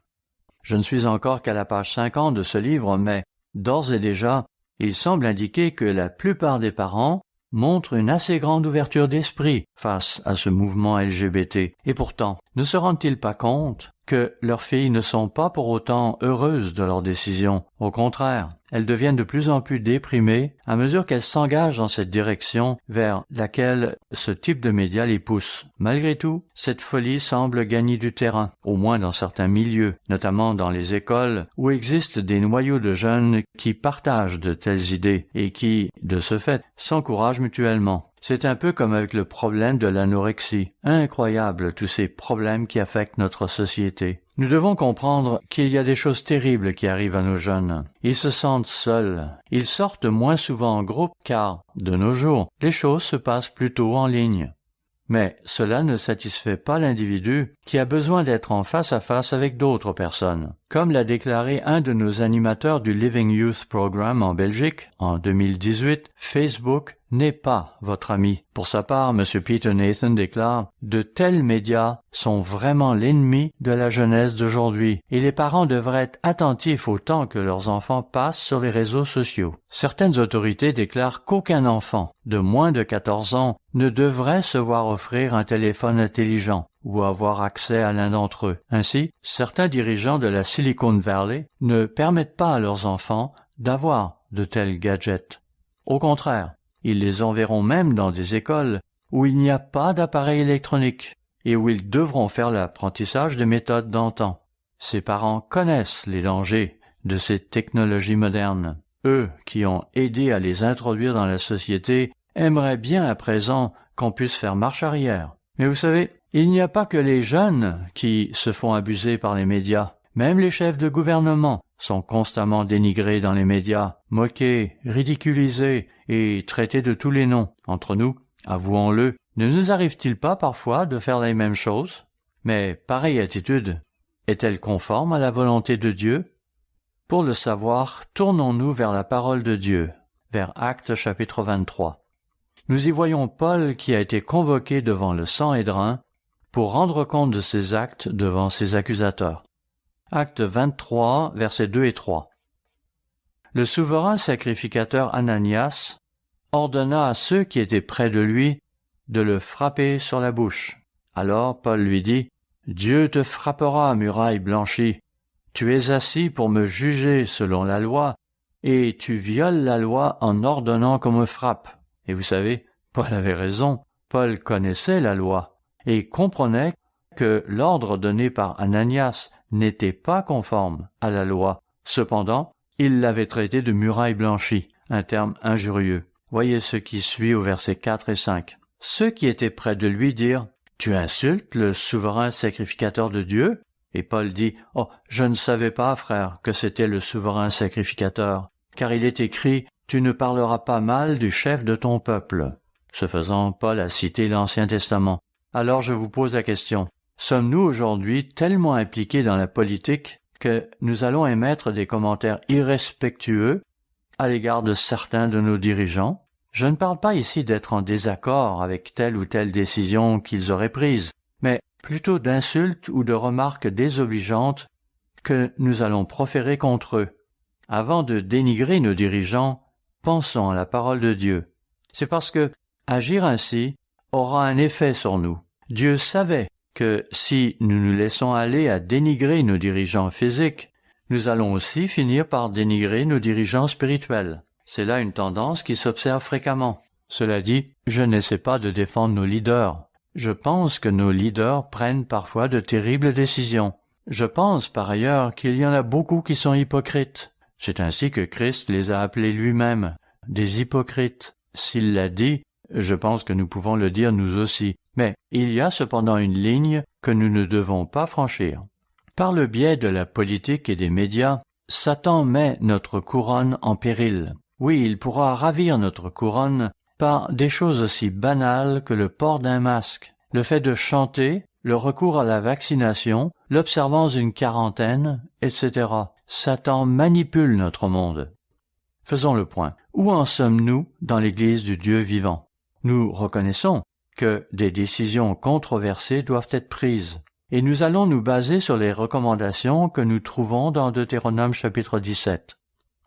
Je ne suis encore qu'à la page 50 de ce livre, mais d'ores et déjà, il semble indiquer que la plupart des parents montrent une assez grande ouverture d'esprit face à ce mouvement LGBT. Et pourtant, ne se rendent-ils pas compte que leurs filles ne sont pas pour autant heureuses de leurs décisions? Au contraire, elles deviennent de plus en plus déprimées à mesure qu'elles s'engagent dans cette direction vers laquelle ce type de médias les pousse. Malgré tout, cette folie semble gagner du terrain, au moins dans certains milieux, notamment dans les écoles, où existent des noyaux de jeunes qui partagent de telles idées et qui, de ce fait, s'encouragent mutuellement. C'est un peu comme avec le problème de l'anorexie. Incroyable, tous ces problèmes qui affectent notre société. Nous devons comprendre qu'il y a des choses terribles qui arrivent à nos jeunes. Ils se sentent seuls. Ils sortent moins souvent en groupe car, de nos jours, les choses se passent plutôt en ligne. Mais cela ne satisfait pas l'individu qui a besoin d'être en face à face avec d'autres personnes. Comme l'a déclaré un de nos animateurs du Living Youth Program en Belgique en 2018, Facebook n'est pas votre ami. Pour sa part, M. Peter Nathan déclare « De tels médias sont vraiment l'ennemi de la jeunesse d'aujourd'hui et les parents devraient être attentifs au temps que leurs enfants passent sur les réseaux sociaux. » Certaines autorités déclarent qu'aucun enfant de moins de 14 ans ne devrait se voir offrir un téléphone intelligent ou avoir accès à l'un d'entre eux. Ainsi, certains dirigeants de la Silicon Valley ne permettent pas à leurs enfants d'avoir de tels gadgets. Au contraire, ils les enverront même dans des écoles où il n'y a pas d'appareil électronique et où ils devront faire l'apprentissage des méthodes d'antan. Ces parents connaissent les dangers de ces technologies modernes. Eux qui ont aidé à les introduire dans la société aimeraient bien à présent qu'on puisse faire marche arrière. Mais vous savez, il n'y a pas que les jeunes qui se font abuser par les médias. Même les chefs de gouvernement sont constamment dénigrés dans les médias, moqués, ridiculisés et traités de tous les noms. Entre nous, avouons-le, ne nous arrive-t-il pas parfois de faire les mêmes choses? Mais pareille attitude est-elle conforme à la volonté de Dieu? Pour le savoir, tournons-nous vers la parole de Dieu, vers Actes chapitre 23. Nous y voyons Paul qui a été convoqué devant le Sanhédrin pour rendre compte de ses actes devant ses accusateurs. Acte 23, versets 2 et 3. Le souverain sacrificateur Ananias ordonna à ceux qui étaient près de lui de le frapper sur la bouche. Alors Paul lui dit, « Dieu te frappera, muraille blanchie. Tu es assis pour me juger selon la loi, et tu violes la loi en ordonnant qu'on me frappe. » Et vous savez, Paul avait raison. Paul connaissait la loi et comprenait que l'ordre donné par Ananias n'était pas conforme à la loi. Cependant, il l'avait traité de muraille blanchie, un terme injurieux. Voyez ce qui suit au verset 4 et 5. Ceux qui étaient près de lui dirent, « Tu insultes le souverain sacrificateur de Dieu ?» Et Paul dit, « Oh, je ne savais pas, frère, que c'était le souverain sacrificateur, car il est écrit, « Tu ne parleras pas mal du chef de ton peuple. » Ce faisant, Paul a cité l'Ancien Testament. Alors je vous pose la question. Sommes-nous aujourd'hui tellement impliqués dans la politique que nous allons émettre des commentaires irrespectueux à l'égard de certains de nos dirigeants? Je ne parle pas ici d'être en désaccord avec telle ou telle décision qu'ils auraient prise, mais plutôt d'insultes ou de remarques désobligeantes que nous allons proférer contre eux. Avant de dénigrer nos dirigeants, pensons à la parole de Dieu. C'est parce que agir ainsi aura un effet sur nous. Dieu savait que si nous nous laissons aller à dénigrer nos dirigeants physiques, nous allons aussi finir par dénigrer nos dirigeants spirituels. C'est là une tendance qui s'observe fréquemment. Cela dit, je n'essaie pas de défendre nos leaders. Je pense que nos leaders prennent parfois de terribles décisions. Je pense par ailleurs qu'il y en a beaucoup qui sont hypocrites. C'est ainsi que Christ les a appelés lui-même, des hypocrites. S'il l'a dit, je pense que nous pouvons le dire nous aussi. Mais il y a cependant une ligne que nous ne devons pas franchir. Par le biais de la politique et des médias, Satan met notre couronne en péril. Oui, il pourra ravir notre couronne par des choses aussi banales que le port d'un masque, le fait de chanter, le recours à la vaccination, l'observance d'une quarantaine, etc. Satan manipule notre monde. Faisons le point. Où en sommes-nous dans l'Église du Dieu vivant? Nous reconnaissons que des décisions controversées doivent être prises, et nous allons nous baser sur les recommandations que nous trouvons dans Deutéronome chapitre 17.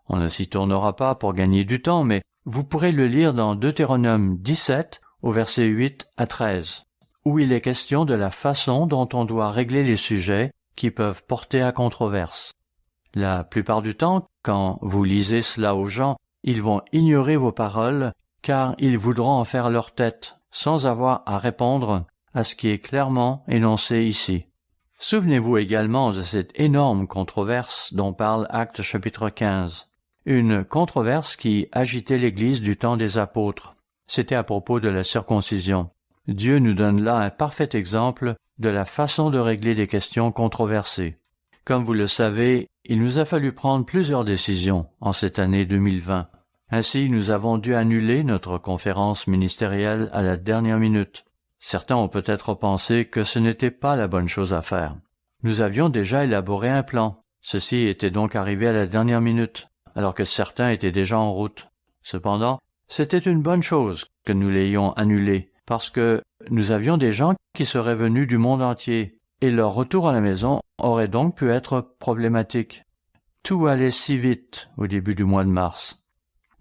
On ne s'y tournera pas pour gagner du temps, mais vous pourrez le lire dans Deutéronome 17 au verset 8 à 13, où il est question de la façon dont on doit régler les sujets qui peuvent porter à controverse. La plupart du temps, quand vous lisez cela aux gens, ils vont ignorer vos paroles car ils voudront en faire leur tête, sans avoir à répondre à ce qui est clairement énoncé ici. Souvenez-vous également de cette énorme controverse dont parle Actes chapitre 15. Une controverse qui agitait l'Église du temps des apôtres. C'était à propos de la circoncision. Dieu nous donne là un parfait exemple de la façon de régler des questions controversées. Comme vous le savez, il nous a fallu prendre plusieurs décisions en cette année 2020. Ainsi, nous avons dû annuler notre conférence ministérielle à la dernière minute. Certains ont peut-être pensé que ce n'était pas la bonne chose à faire. Nous avions déjà élaboré un plan. Ceci était donc arrivé à la dernière minute, alors que certains étaient déjà en route. Cependant, c'était une bonne chose que nous l'ayons annulé, parce que nous avions des gens qui seraient venus du monde entier, et leur retour à la maison aurait donc pu être problématique. Tout allait si vite au début du mois de mars.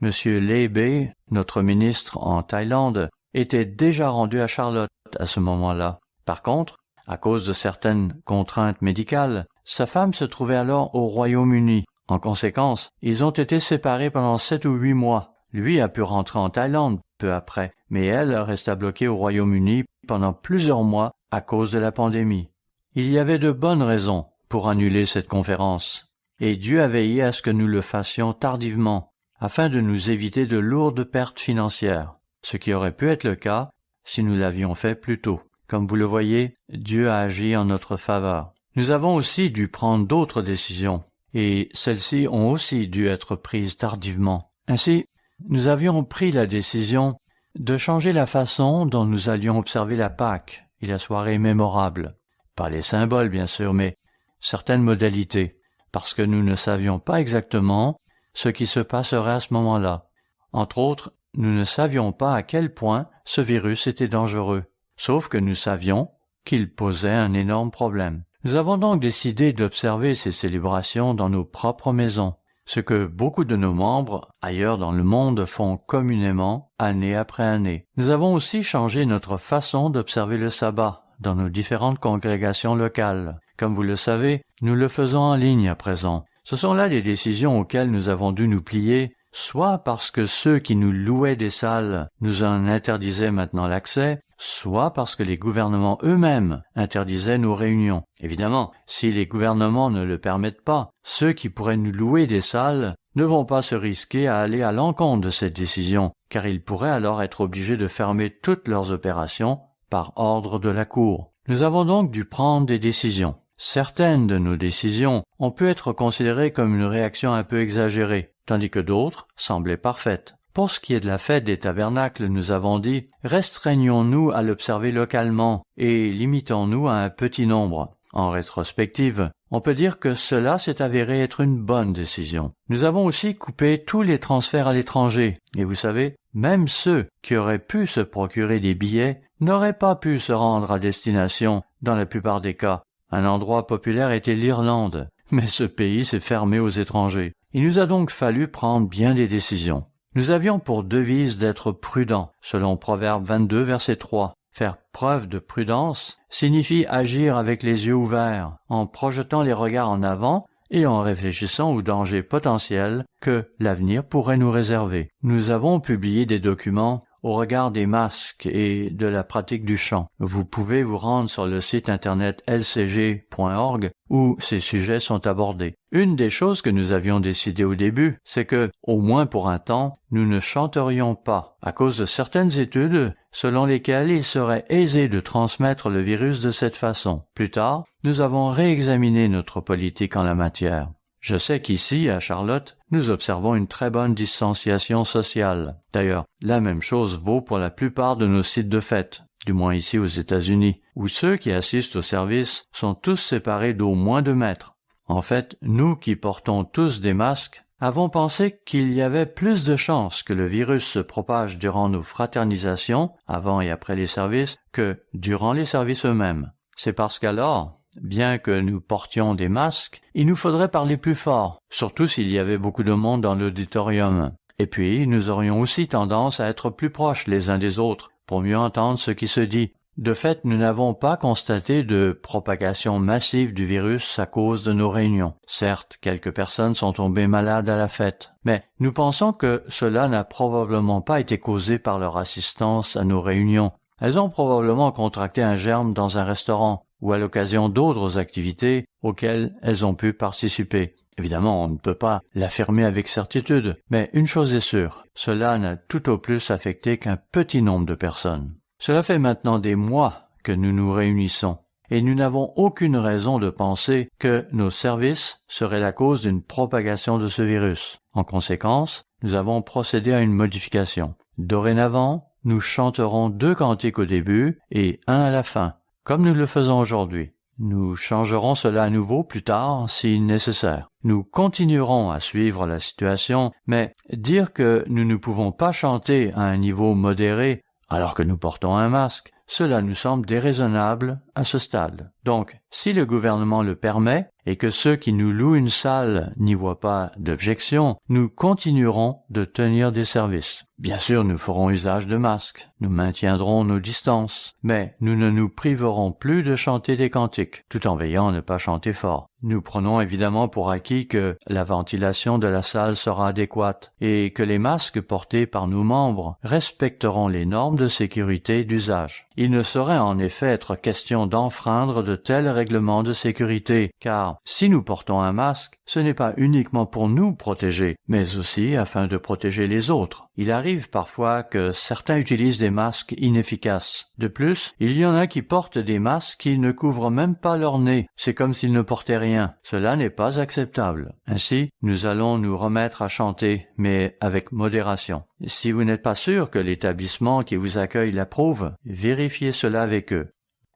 Monsieur Lee Bae, notre ministre en Thaïlande, était déjà rendu à Charlotte à ce moment-là. Par contre, à cause de certaines contraintes médicales, sa femme se trouvait alors au Royaume-Uni. En conséquence, ils ont été séparés pendant 7 ou 8 mois. Lui a pu rentrer en Thaïlande peu après, mais elle resta bloquée au Royaume-Uni pendant plusieurs mois à cause de la pandémie. Il y avait de bonnes raisons pour annuler cette conférence, et Dieu a veillé à ce que nous le fassions tardivement, afin de nous éviter de lourdes pertes financières, ce qui aurait pu être le cas si nous l'avions fait plus tôt. Comme vous le voyez, Dieu a agi en notre faveur. Nous avons aussi dû prendre d'autres décisions, et celles-ci ont aussi dû être prises tardivement. Ainsi, nous avions pris la décision de changer la façon dont nous allions observer la Pâque et la soirée mémorable. Pas les symboles, bien sûr, mais certaines modalités, parce que nous ne savions pas exactement ce qui se passerait à ce moment-là. Entre autres, nous ne savions pas à quel point ce virus était dangereux, sauf que nous savions qu'il posait un énorme problème. Nous avons donc décidé d'observer ces célébrations dans nos propres maisons, ce que beaucoup de nos membres ailleurs dans le monde font communément année après année. Nous avons aussi changé notre façon d'observer le sabbat dans nos différentes congrégations locales. Comme vous le savez, nous le faisons en ligne à présent. Ce sont là les décisions auxquelles nous avons dû nous plier, soit parce que ceux qui nous louaient des salles nous en interdisaient maintenant l'accès, soit parce que les gouvernements eux-mêmes interdisaient nos réunions. Évidemment, si les gouvernements ne le permettent pas, ceux qui pourraient nous louer des salles ne vont pas se risquer à aller à l'encontre de cette décision, car ils pourraient alors être obligés de fermer toutes leurs opérations par ordre de la Cour. Nous avons donc dû prendre des décisions. Certaines de nos décisions ont pu être considérées comme une réaction un peu exagérée, tandis que d'autres semblaient parfaites. Pour ce qui est de la fête des tabernacles, nous avons dit « Restreignons-nous à l'observer localement et limitons-nous à un petit nombre ». En rétrospective, on peut dire que cela s'est avéré être une bonne décision. Nous avons aussi coupé tous les transferts à l'étranger, et vous savez, même ceux qui auraient pu se procurer des billets n'auraient pas pu se rendre à destination dans la plupart des cas. Un endroit populaire était l'Irlande, mais ce pays s'est fermé aux étrangers. Il nous a donc fallu prendre bien des décisions. Nous avions pour devise d'être prudents, selon Proverbe 22, verset 3. Faire preuve de prudence signifie agir avec les yeux ouverts, en projetant les regards en avant et en réfléchissant aux dangers potentiels que l'avenir pourrait nous réserver. Nous avons publié des documents au regard des masques et de la pratique du chant. Vous pouvez vous rendre sur le site internet lcg.org où ces sujets sont abordés. Une des choses que nous avions décidé au début, c'est que, au moins pour un temps, nous ne chanterions pas, à cause de certaines études selon lesquelles il serait aisé de transmettre le virus de cette façon. Plus tard, nous avons réexaminé notre politique en la matière. Je sais qu'ici, à Charlotte, nous observons une très bonne distanciation sociale. D'ailleurs, la même chose vaut pour la plupart de nos sites de fête, du moins ici aux États-Unis, où ceux qui assistent au service sont tous séparés d'au moins 2 mètres. En fait, nous qui portons tous des masques, avons pensé qu'il y avait plus de chances que le virus se propage durant nos fraternisations, avant et après les services, que durant les services eux-mêmes. C'est parce qu'alors, bien que nous portions des masques, il nous faudrait parler plus fort, surtout s'il y avait beaucoup de monde dans l'auditorium. Et puis, nous aurions aussi tendance à être plus proches les uns des autres, pour mieux entendre ce qui se dit. De fait, nous n'avons pas constaté de propagation massive du virus à cause de nos réunions. Certes, quelques personnes sont tombées malades à la fête, mais nous pensons que cela n'a probablement pas été causé par leur assistance à nos réunions. Elles ont probablement contracté un germe dans un restaurant ou à l'occasion d'autres activités auxquelles elles ont pu participer. Évidemment, on ne peut pas l'affirmer avec certitude, mais une chose est sûre, cela n'a tout au plus affecté qu'un petit nombre de personnes. Cela fait maintenant des mois que nous nous réunissons, et nous n'avons aucune raison de penser que nos services seraient la cause d'une propagation de ce virus. En conséquence, nous avons procédé à une modification. Dorénavant, nous chanterons 2 cantiques au début et 1 à la fin, comme nous le faisons aujourd'hui. Nous changerons cela à nouveau plus tard si nécessaire. Nous continuerons à suivre la situation, mais dire que nous ne pouvons pas chanter à un niveau modéré alors que nous portons un masque, cela nous semble déraisonnable à ce stade. Donc, si le gouvernement le permet et que ceux qui nous louent une salle n'y voient pas d'objection, nous continuerons de tenir des services. Bien sûr, nous ferons usage de masques, nous maintiendrons nos distances, mais nous ne nous priverons plus de chanter des cantiques, tout en veillant à ne pas chanter fort. Nous prenons évidemment pour acquis que la ventilation de la salle sera adéquate et que les masques portés par nos membres respecteront les normes de sécurité d'usage. Il ne saurait en effet être question d'enfreindre de tels règlements de sécurité, car si nous portons un masque, ce n'est pas uniquement pour nous protéger, mais aussi afin de protéger les autres. Il arrive parfois que certains utilisent des masques inefficaces. De plus, il y en a qui portent des masques qui ne couvrent même pas leur nez. C'est comme s'ils ne portaient rien. Cela n'est pas acceptable. Ainsi, nous allons nous remettre à chanter, mais avec modération. Si vous n'êtes pas sûr que l'établissement qui vous accueille l'approuve, vérifiez cela avec eux.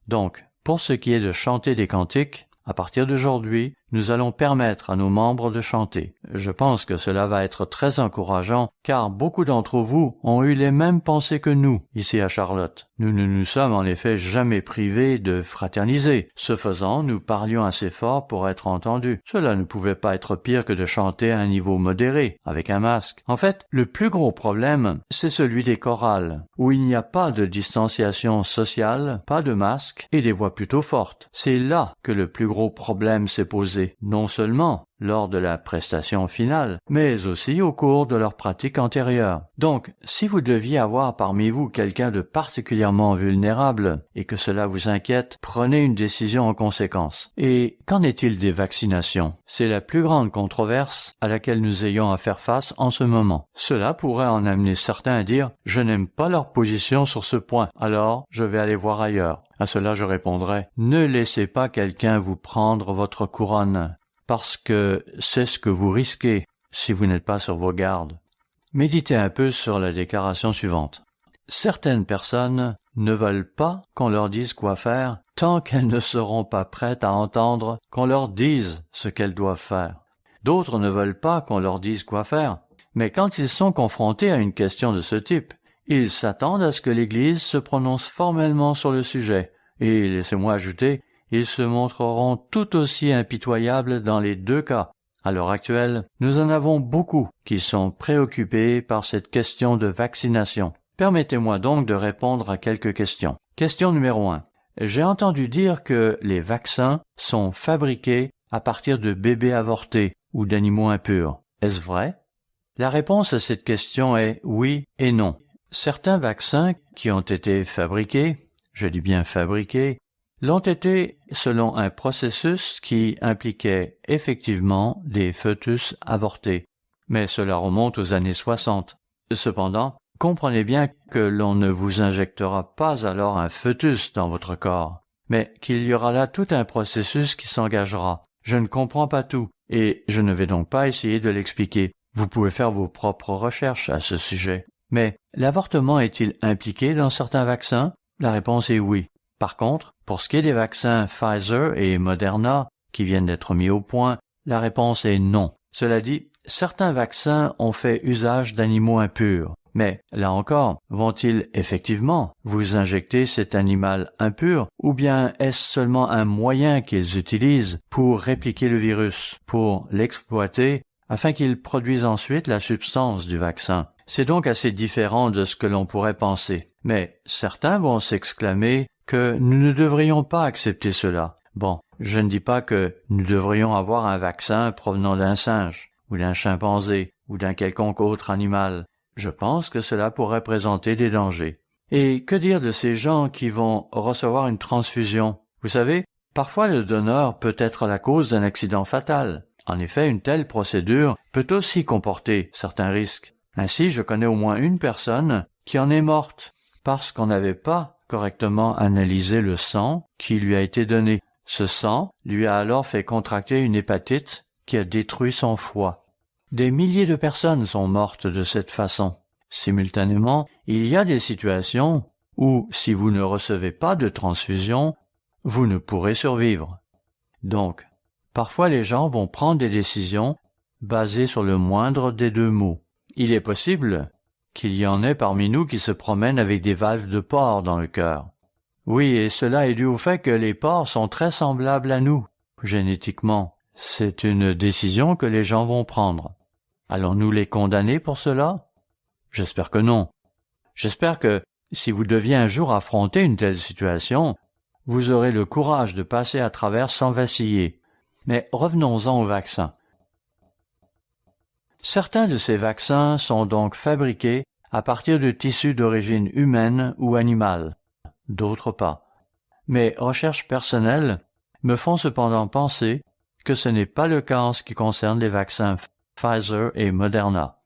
Donc, pour ce qui est de chanter des cantiques, à partir d'aujourd'hui, nous allons permettre à nos membres de chanter. Je pense que cela va être très encourageant, car beaucoup d'entre vous ont eu les mêmes pensées que nous, ici à Charlotte. Nous ne nous sommes en effet jamais privés de fraterniser. Ce faisant, nous parlions assez fort pour être entendus. Cela ne pouvait pas être pire que de chanter à un niveau modéré, avec un masque. En fait, le plus gros problème, c'est celui des chorales, où il n'y a pas de distanciation sociale, pas de masque et des voix plutôt fortes. C'est là que le plus gros problème s'est posé. Non seulement lors de la prestation finale, mais aussi au cours de leur pratique antérieure. Donc, si vous deviez avoir parmi vous quelqu'un de particulièrement vulnérable et que cela vous inquiète, prenez une décision en conséquence. Et qu'en est-il des vaccinations? C'est la plus grande controverse à laquelle nous ayons à faire face en ce moment. Cela pourrait en amener certains à dire « Je n'aime pas leur position sur ce point, alors je vais aller voir ailleurs ». À cela je répondrai « Ne laissez pas quelqu'un vous prendre votre couronne ». Parce que c'est ce que vous risquez si vous n'êtes pas sur vos gardes. Méditez un peu sur la déclaration suivante. Certaines personnes ne veulent pas qu'on leur dise quoi faire tant qu'elles ne seront pas prêtes à entendre qu'on leur dise ce qu'elles doivent faire. D'autres ne veulent pas qu'on leur dise quoi faire, mais quand ils sont confrontés à une question de ce type, ils s'attendent à ce que l'Église se prononce formellement sur le sujet. Et laissez-moi ajouter, ils se montreront tout aussi impitoyables dans les 2 cas. À l'heure actuelle, nous en avons beaucoup qui sont préoccupés par cette question de vaccination. Permettez-moi donc de répondre à quelques questions. Question numéro 1. J'ai entendu dire que les vaccins sont fabriqués à partir de bébés avortés ou d'animaux impurs. Est-ce vrai? La réponse à cette question est oui et non. Certains vaccins qui ont été fabriqués, je dis bien fabriqués, l'ont été selon un processus qui impliquait effectivement des fœtus avortés. Mais cela remonte aux années 60. Cependant, comprenez bien que l'on ne vous injectera pas alors un fœtus dans votre corps, mais qu'il y aura là tout un processus qui s'engagera. Je ne comprends pas tout, et je ne vais donc pas essayer de l'expliquer. Vous pouvez faire vos propres recherches à ce sujet. Mais l'avortement est-il impliqué dans certains vaccins? La réponse est oui. Par contre, pour ce qui est des vaccins Pfizer et Moderna qui viennent d'être mis au point, la réponse est non. Cela dit, certains vaccins ont fait usage d'animaux impurs. Mais, là encore, vont-ils effectivement vous injecter cet animal impur, ou bien est-ce seulement un moyen qu'ils utilisent pour répliquer le virus, pour l'exploiter, afin qu'il produise ensuite la substance du vaccin? C'est donc assez différent de ce que l'on pourrait penser. Mais certains vont s'exclamer que nous ne devrions pas accepter cela. Bon, je ne dis pas que nous devrions avoir un vaccin provenant d'un singe, ou d'un chimpanzé, ou d'un quelconque autre animal. Je pense que cela pourrait présenter des dangers. Et que dire de ces gens qui vont recevoir une transfusion? Vous savez, parfois le donneur peut être la cause d'un accident fatal. En effet, une telle procédure peut aussi comporter certains risques. Ainsi, je connais au moins une personne qui en est morte parce qu'on n'avait pas correctement analysé le sang qui lui a été donné. Ce sang lui a alors fait contracter une hépatite qui a détruit son foie. Des milliers de personnes sont mortes de cette façon. Simultanément, il y a des situations où, si vous ne recevez pas de transfusion, vous ne pourrez survivre. Donc, parfois les gens vont prendre des décisions basées sur le moindre des deux mots. Il est possible qu'il y en ait parmi nous qui se promènent avec des valves de porc dans le cœur. Oui, et cela est dû au fait que les porcs sont très semblables à nous, génétiquement. C'est une décision que les gens vont prendre. Allons-nous les condamner pour cela? J'espère que non. J'espère que, si vous deviez un jour affronter une telle situation, vous aurez le courage de passer à travers sans vaciller. Mais revenons-en au vaccin. Certains de ces vaccins sont donc fabriqués à partir de tissus d'origine humaine ou animale, d'autres pas. Mes recherches personnelles me font cependant penser que ce n'est pas le cas en ce qui concerne les vaccins Pfizer et Moderna.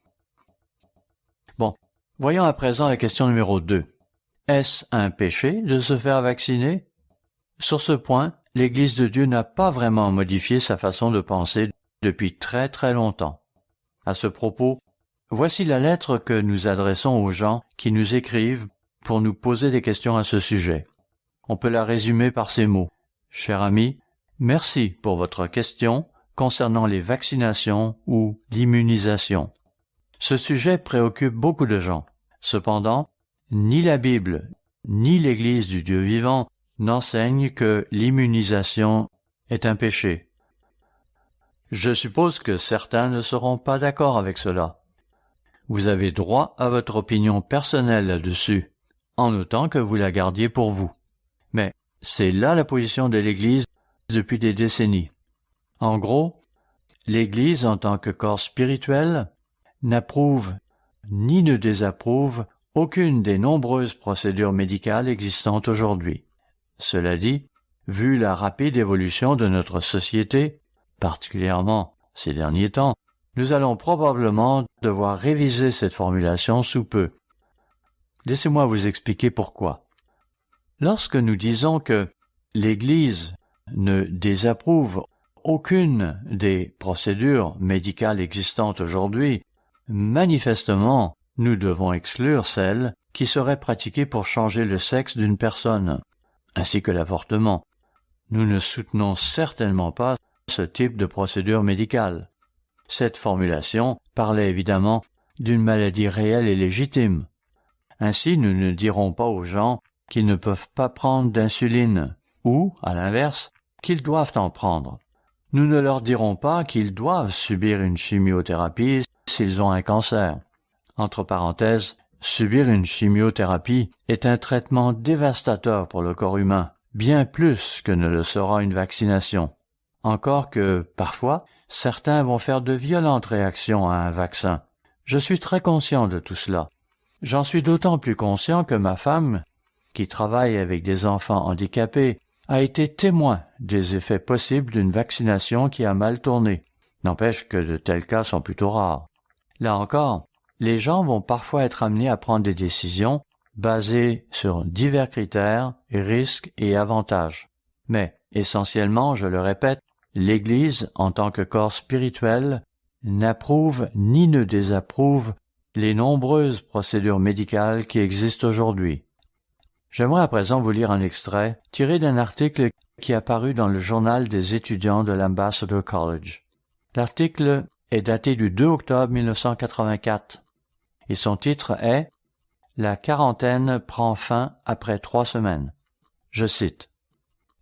Bon, voyons à présent la question numéro 2. Est-ce un péché de se faire vacciner? Sur ce point, l'Église de Dieu n'a pas vraiment modifié sa façon de penser depuis très très longtemps. À ce propos, voici la lettre que nous adressons aux gens qui nous écrivent pour nous poser des questions à ce sujet. On peut la résumer par ces mots. Cher ami, merci pour votre question concernant les vaccinations ou l'immunisation. Ce sujet préoccupe beaucoup de gens. Cependant, ni la Bible, ni l'Église du Dieu vivant n'enseignent que l'immunisation est un péché. Je suppose que certains ne seront pas d'accord avec cela. Vous avez droit à votre opinion personnelle là-dessus, en autant que vous la gardiez pour vous. Mais c'est là la position de l'Église depuis des décennies. En gros, l'Église en tant que corps spirituel n'approuve ni ne désapprouve aucune des nombreuses procédures médicales existantes aujourd'hui. Cela dit, vu la rapide évolution de notre société, particulièrement ces derniers temps, nous allons probablement devoir réviser cette formulation sous peu. Laissez-moi vous expliquer pourquoi. Lorsque nous disons que l'Église ne désapprouve aucune des procédures médicales existantes aujourd'hui, manifestement, nous devons exclure celles qui seraient pratiquées pour changer le sexe d'une personne, ainsi que l'avortement. Nous ne soutenons certainement pas ce type de procédure médicale. Cette formulation parlait évidemment d'une maladie réelle et légitime. Ainsi, nous ne dirons pas aux gens qu'ils ne peuvent pas prendre d'insuline, ou, à l'inverse, qu'ils doivent en prendre. Nous ne leur dirons pas qu'ils doivent subir une chimiothérapie s'ils ont un cancer. Entre parenthèses, subir une chimiothérapie est un traitement dévastateur pour le corps humain, bien plus que ne le sera une vaccination. Encore que, parfois, certains vont faire de violentes réactions à un vaccin. Je suis très conscient de tout cela. J'en suis d'autant plus conscient que ma femme, qui travaille avec des enfants handicapés, a été témoin des effets possibles d'une vaccination qui a mal tourné. N'empêche que de tels cas sont plutôt rares. Là encore, les gens vont parfois être amenés à prendre des décisions basées sur divers critères, risques et avantages. Mais, essentiellement, je le répète, l'Église, en tant que corps spirituel, n'approuve ni ne désapprouve les nombreuses procédures médicales qui existent aujourd'hui. J'aimerais à présent vous lire un extrait tiré d'un article qui est paru dans le journal des étudiants de l'Ambassador College. L'article est daté du 2 octobre 1984 et son titre est « La quarantaine prend fin après 3 semaines ». Je cite.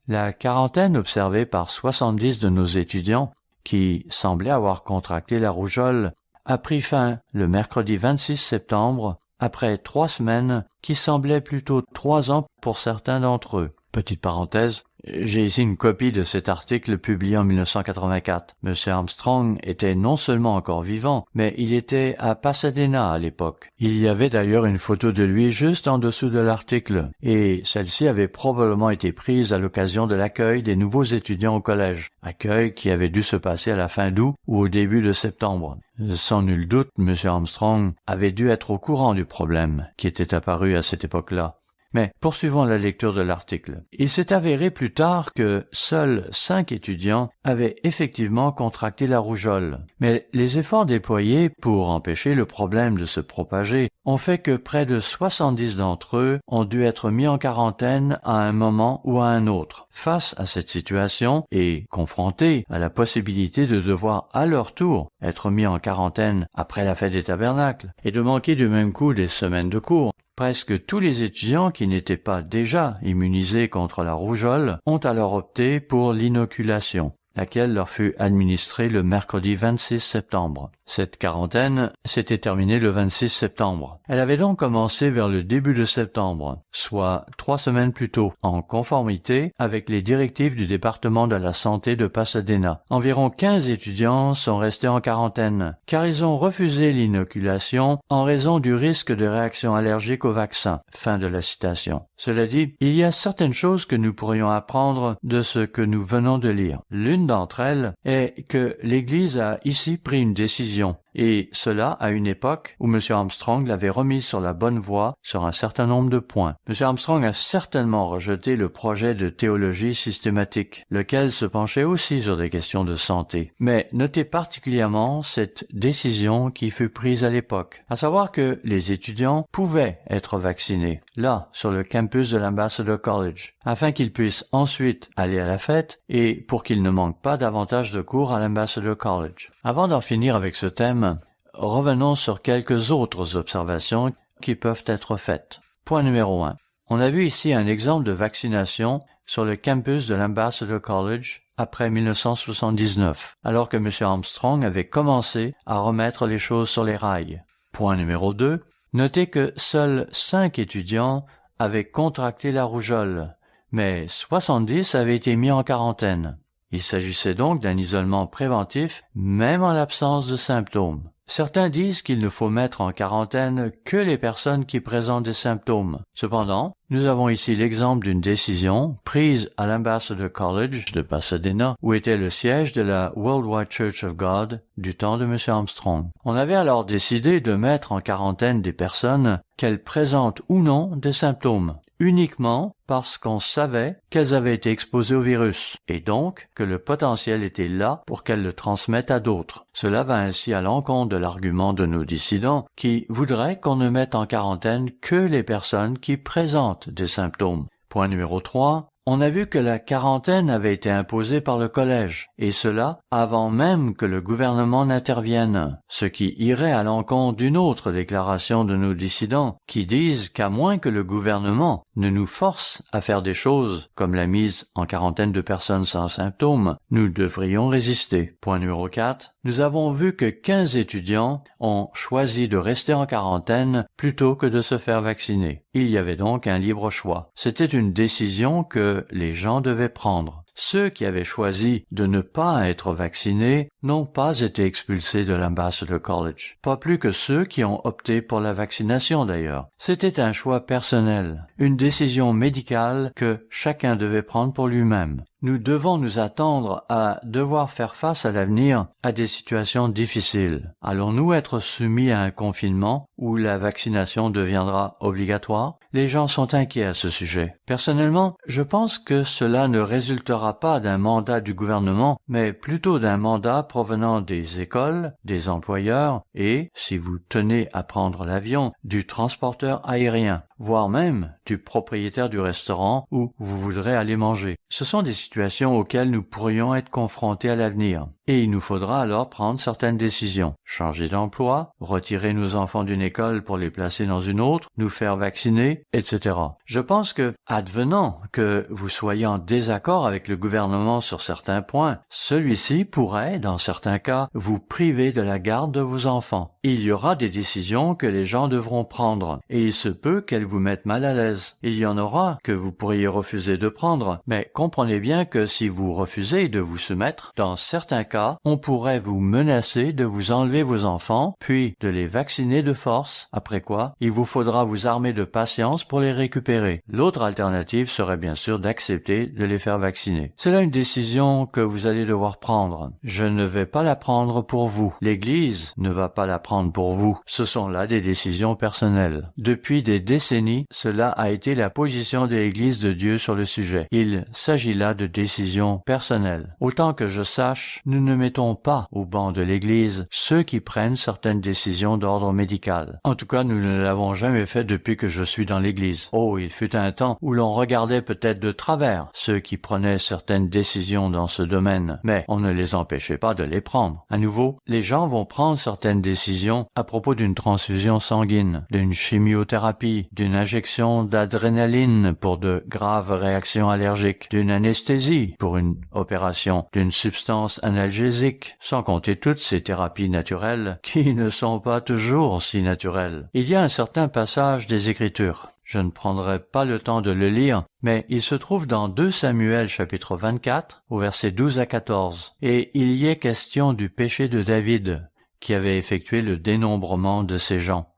La quarantaine observée par 70 de nos étudiants qui semblaient avoir contracté la rougeole a pris fin le mercredi 26 septembre après 3 semaines qui semblaient plutôt 3 ans pour certains d'entre eux. Petite parenthèse, j'ai ici une copie de cet article publié en 1984. M. Armstrong était non seulement encore vivant, mais il était à Pasadena à l'époque. Il y avait d'ailleurs une photo de lui juste en dessous de l'article, et celle-ci avait probablement été prise à l'occasion de l'accueil des nouveaux étudiants au collège, accueil qui avait dû se passer à la fin d'août ou au début de septembre. Sans nul doute, M. Armstrong avait dû être au courant du problème qui était apparu à cette époque-là. Mais poursuivons la lecture de l'article. Il s'est avéré plus tard que seuls 5 étudiants avaient effectivement contracté la rougeole. Mais les efforts déployés pour empêcher le problème de se propager ont fait que près de 70 d'entre eux ont dû être mis en quarantaine à un moment ou à un autre. Face à cette situation et confrontés à la possibilité de devoir à leur tour être mis en quarantaine après la fête des tabernacles et de manquer du même coup des semaines de cours, presque tous les étudiants qui n'étaient pas déjà immunisés contre la rougeole ont alors opté pour l'inoculation, laquelle leur fut administrée le mercredi 26 septembre. Cette quarantaine s'était terminée le 26 septembre. Elle avait donc commencé vers le début de septembre, soit 3 semaines plus tôt, en conformité avec les directives du département de la santé de Pasadena. Environ 15 étudiants sont restés en quarantaine, car ils ont refusé l'inoculation en raison du risque de réaction allergique au vaccin. Fin de la citation. Cela dit, il y a certaines choses que nous pourrions apprendre de ce que nous venons de lire. L'une d'entre elles est que l'Église a ici pris une décision, et cela à une époque où M. Armstrong l'avait remis sur la bonne voie sur un certain nombre de points. M. Armstrong a certainement rejeté le projet de théologie systématique, lequel se penchait aussi sur des questions de santé. Mais notez particulièrement cette décision qui fut prise à l'époque, à savoir que les étudiants pouvaient être vaccinés, là, sur le campus de l'Ambassador College, afin qu'ils puissent ensuite aller à la fête et pour qu'ils ne manquent pas davantage de cours à l'Ambassador College. Avant d'en finir avec ce thème, revenons sur quelques autres observations qui peuvent être faites. Point numéro 1. On a vu ici un exemple de vaccination sur le campus de l'Ambassador College après 1979, alors que M. Armstrong avait commencé à remettre les choses sur les rails. Point numéro 2. Notez que seuls 5 étudiants avaient contracté la rougeole, mais 70 avaient été mis en quarantaine. Il s'agissait donc d'un isolement préventif, même en l'absence de symptômes. Certains disent qu'il ne faut mettre en quarantaine que les personnes qui présentent des symptômes. Cependant, nous avons ici l'exemple d'une décision prise à l'Ambassador College de Pasadena, où était le siège de la Worldwide Church of God du temps de M. Armstrong. On avait alors décidé de mettre en quarantaine des personnes, qu'elles présentent ou non des symptômes, uniquement parce qu'on savait qu'elles avaient été exposées au virus, et donc que le potentiel était là pour qu'elles le transmettent à d'autres. Cela va ainsi à l'encontre de l'argument de nos dissidents qui voudraient qu'on ne mette en quarantaine que les personnes qui présentent des symptômes. Point numéro 3. On a vu que la quarantaine avait été imposée par le collège, et cela avant même que le gouvernement n'intervienne, ce qui irait à l'encontre d'une autre déclaration de nos dissidents, qui disent qu'à moins que le gouvernement ne nous force à faire des choses comme la mise en quarantaine de personnes sans symptômes, nous devrions résister. Point numéro 4. Nous avons vu que 15 étudiants ont choisi de rester en quarantaine plutôt que de se faire vacciner. Il y avait donc un libre choix. C'était une décision que les gens devaient prendre. Ceux qui avaient choisi de ne pas être vaccinés n'ont pas été expulsés de l'Ambassador College. Pas plus que ceux qui ont opté pour la vaccination d'ailleurs. C'était un choix personnel, une décision médicale que chacun devait prendre pour lui-même. Nous devons nous attendre à devoir faire face à l'avenir à des situations difficiles. Allons-nous être soumis à un confinement où la vaccination deviendra obligatoire? Les gens sont inquiets à ce sujet. Personnellement, je pense que cela ne résultera pas d'un mandat du gouvernement, mais plutôt d'un mandat provenant des écoles, des employeurs et, si vous tenez à prendre l'avion, du transporteur aérien, voire même du propriétaire du restaurant où vous voudrez aller manger. Ce sont des situations auxquelles nous pourrions être confrontés à l'avenir. Et il nous faudra alors prendre certaines décisions. Changer d'emploi, retirer nos enfants d'une école pour les placer dans une autre, nous faire vacciner, etc. Je pense que, advenant que vous soyez en désaccord avec le gouvernement sur certains points, celui-ci pourrait, dans certains cas, vous priver de la garde de vos enfants. Il y aura des décisions que les gens devront prendre, et il se peut qu'elles vous mettent mal à l'aise. Il y en aura que vous pourriez refuser de prendre, mais comprenez bien que si vous refusez de vous soumettre, dans certains cas, on pourrait vous menacer de vous enlever vos enfants, puis de les vacciner de force, après quoi il vous faudra vous armer de patience pour les récupérer. L'autre alternative serait bien sûr d'accepter de les faire vacciner. C'est là une décision que vous allez devoir prendre. Je ne vais pas la prendre pour vous. L'Église ne va pas la prendre pour vous. Ce sont là des décisions personnelles. Depuis des décennies, cela a été la position de l'Église de Dieu sur le sujet. Il s'agit là de décisions personnelles. Autant que je sache, nous ne mettons pas au banc de l'Église ceux qui prennent certaines décisions d'ordre médical. En tout cas, nous ne l'avons jamais fait depuis que je suis dans l'Église. Oh, il fut un temps où l'on regardait peut-être de travers ceux qui prenaient certaines décisions dans ce domaine, mais on ne les empêchait pas de les prendre. À nouveau, les gens vont prendre certaines décisions à propos d'une transfusion sanguine, d'une chimiothérapie, d'une injection d'adrénaline pour de graves réactions allergiques, d'une anesthésie pour une opération, d'une substance analgésique, sans compter toutes ces thérapies naturelles qui ne sont pas toujours si naturelles. Il y a un certain passage des Écritures. Je ne prendrai pas le temps de le lire, mais il se trouve dans 2 Samuel chapitre 24, au verset 12 à 14, et il y est question du péché de David, qui avait effectué le dénombrement de ses gens.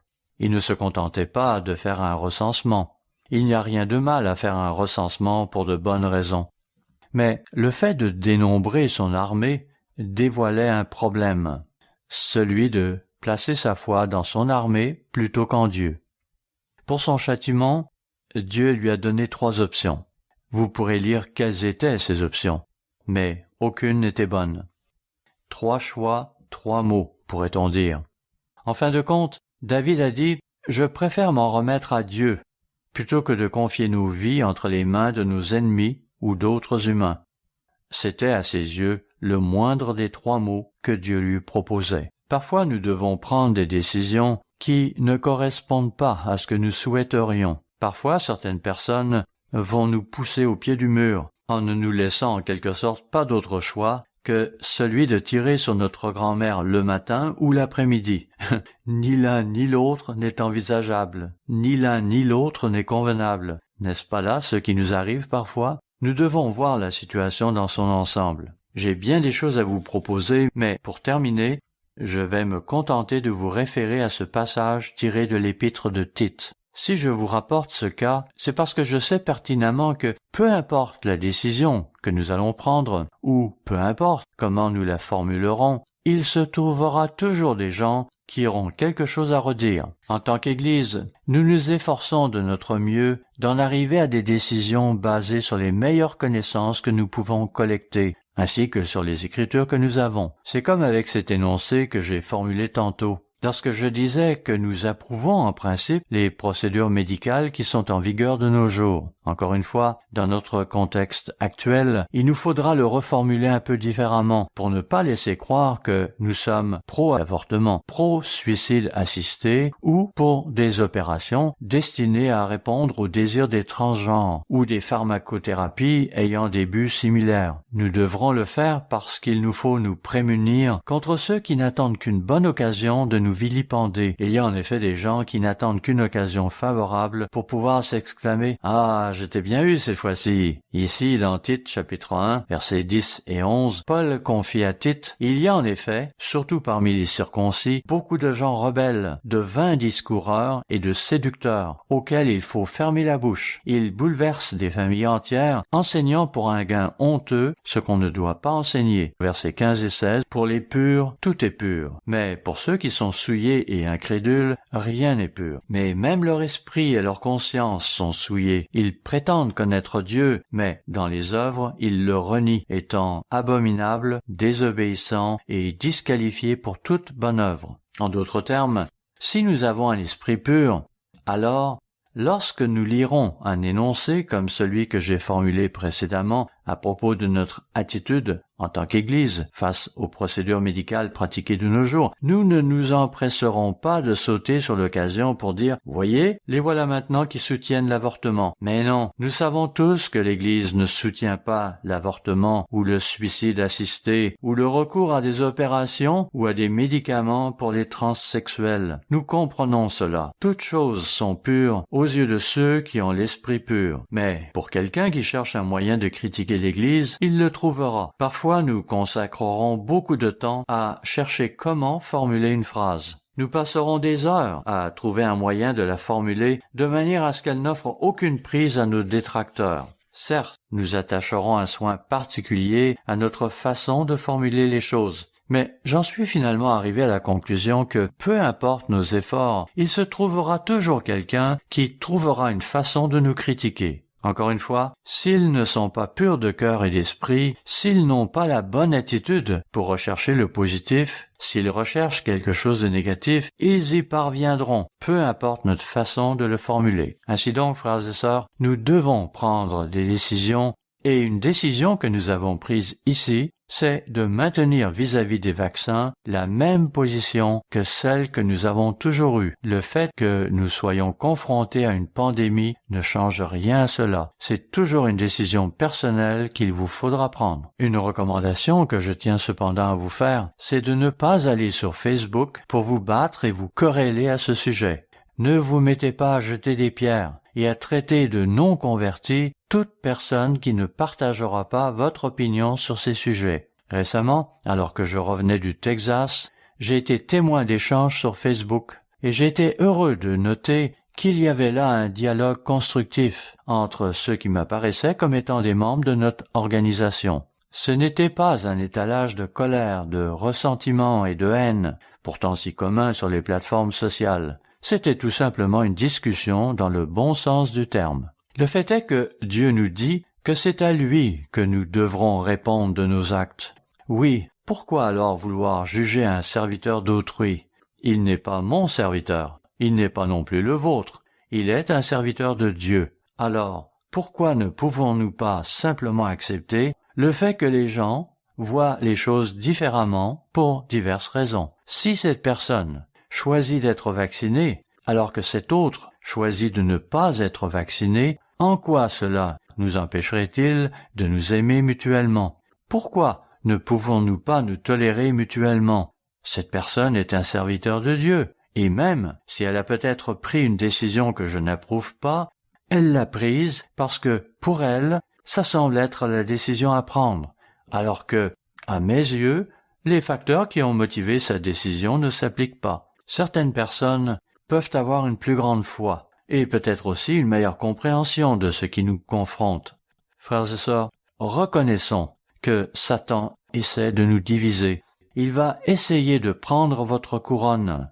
Il ne se contentait pas de faire un recensement. Il n'y a rien de mal à faire un recensement pour de bonnes raisons. Mais le fait de dénombrer son armée dévoilait un problème, celui de placer sa foi dans son armée plutôt qu'en Dieu. Pour son châtiment, Dieu lui a donné 3 options. Vous pourrez lire quelles étaient ces options, mais aucune n'était bonne. 3 choix, 3 mots, pourrait-on dire. En fin de compte, David a dit « Je préfère m'en remettre à Dieu, plutôt que de confier nos vies entre les mains de nos ennemis ou d'autres humains. » C'était à ses yeux le moindre des 3 mots que Dieu lui proposait. Parfois nous devons prendre des décisions qui ne correspondent pas à ce que nous souhaiterions. Parfois certaines personnes vont nous pousser au pied du mur en ne nous laissant en quelque sorte pas d'autre choix que celui de tirer sur notre grand-mère le matin ou l'après-midi. Ni l'un ni l'autre n'est envisageable, ni l'un ni l'autre n'est convenable. N'est-ce pas là ce qui nous arrive parfois? Nous devons voir la situation dans son ensemble. J'ai bien des choses à vous proposer, mais pour terminer, je vais me contenter de vous référer à ce passage tiré de l'épître de Tite. Si je vous rapporte ce cas, c'est parce que je sais pertinemment que peu importe la décision que nous allons prendre, ou peu importe comment nous la formulerons, il se trouvera toujours des gens qui auront quelque chose à redire. En tant qu'Église, nous nous efforçons de notre mieux d'en arriver à des décisions basées sur les meilleures connaissances que nous pouvons collecter, ainsi que sur les Écritures que nous avons. C'est comme avec cet énoncé que j'ai formulé tantôt. Lorsque je disais que nous approuvons en principe les procédures médicales qui sont en vigueur de nos jours. Encore une fois, dans notre contexte actuel, il nous faudra le reformuler un peu différemment pour ne pas laisser croire que nous sommes pro-avortement, pro-suicide assisté ou pour des opérations destinées à répondre aux désirs des transgenres ou des pharmacothérapies ayant des buts similaires. Nous devrons le faire parce qu'il nous faut nous prémunir contre ceux qui n'attendent qu'une bonne occasion de nous vilipender. Il y a en effet des gens qui n'attendent qu'une occasion favorable pour pouvoir s'exclamer « Ah, je t'ai bien eu cette fois-ci !» Ici, dans Tite, chapitre 1, versets 10 et 11, Paul confie à Tite, « Il y a en effet, surtout parmi les circoncis, beaucoup de gens rebelles, de vains discoureurs et de séducteurs, auxquels il faut fermer la bouche. Ils bouleversent des familles entières, enseignant pour un gain honteux ce qu'on ne doit pas enseigner. » Versets 15 et 16, « Pour les purs, tout est pur. Mais pour ceux qui sont souillés et incrédules, rien n'est pur. Mais même leur esprit et leur conscience sont souillés. Ils prétendent connaître Dieu, mais dans les œuvres, ils le renient, étant abominables, désobéissants et disqualifiés pour toute bonne œuvre. » En d'autres termes, si nous avons un esprit pur, alors, lorsque nous lirons un énoncé comme celui que j'ai formulé précédemment à propos de notre attitude en tant qu'Église face aux procédures médicales pratiquées de nos jours, nous ne nous empresserons pas de sauter sur l'occasion pour dire « Voyez, les voilà maintenant qui soutiennent l'avortement. » Mais non, nous savons tous que l'Église ne soutient pas l'avortement ou le suicide assisté ou le recours à des opérations ou à des médicaments pour les transsexuels. Nous comprenons cela. Toutes choses sont pures aux yeux de ceux qui ont l'esprit pur. Mais pour quelqu'un qui cherche un moyen de critiquer l'Église, il le trouvera. Parfois, nous consacrerons beaucoup de temps à chercher comment formuler une phrase. Nous passerons des heures à trouver un moyen de la formuler de manière à ce qu'elle n'offre aucune prise à nos détracteurs. Certes, nous attacherons un soin particulier à notre façon de formuler les choses. Mais j'en suis finalement arrivé à la conclusion que, peu importe nos efforts, il se trouvera toujours quelqu'un qui trouvera une façon de nous critiquer. Encore une fois, s'ils ne sont pas purs de cœur et d'esprit, s'ils n'ont pas la bonne attitude pour rechercher le positif, s'ils recherchent quelque chose de négatif, ils y parviendront, peu importe notre façon de le formuler. Ainsi donc, frères et sœurs, nous devons prendre des décisions, et une décision que nous avons prise ici, c'est de maintenir vis-à-vis des vaccins la même position que celle que nous avons toujours eue. Le fait que nous soyons confrontés à une pandémie ne change rien à cela. C'est toujours une décision personnelle qu'il vous faudra prendre. Une recommandation que je tiens cependant à vous faire, c'est de ne pas aller sur Facebook pour vous battre et vous quereller à ce sujet. Ne vous mettez pas à jeter des pierres et à traiter de non-convertis toute personne qui ne partagera pas votre opinion sur ces sujets. Récemment, alors que je revenais du Texas, j'ai été témoin d'échanges sur Facebook et j'ai été heureux de noter qu'il y avait là un dialogue constructif entre ceux qui m'apparaissaient comme étant des membres de notre organisation. Ce n'était pas un étalage de colère, de ressentiment et de haine, pourtant si commun sur les plateformes sociales. C'était tout simplement une discussion dans le bon sens du terme. Le fait est que Dieu nous dit que c'est à lui que nous devrons répondre de nos actes. Oui, pourquoi alors vouloir juger un serviteur d'autrui? Il n'est pas mon serviteur, il n'est pas non plus le vôtre, il est un serviteur de Dieu. Alors, pourquoi ne pouvons-nous pas simplement accepter le fait que les gens voient les choses différemment pour diverses raisons? Si cette personne choisit d'être vaccinée, alors que cet autre choisit de ne pas être vacciné, en quoi cela nous empêcherait-il de nous aimer mutuellement? Pourquoi ne pouvons-nous pas nous tolérer mutuellement? Cette personne est un serviteur de Dieu, et même si elle a peut-être pris une décision que je n'approuve pas, elle l'a prise parce que, pour elle, ça semble être la décision à prendre, alors que, à mes yeux, les facteurs qui ont motivé sa décision ne s'appliquent pas. Certaines personnes peuvent avoir une plus grande foi et peut-être aussi une meilleure compréhension de ce qui nous confronte. Frères et sœurs, reconnaissons que Satan essaie de nous diviser. Il va essayer de prendre votre couronne.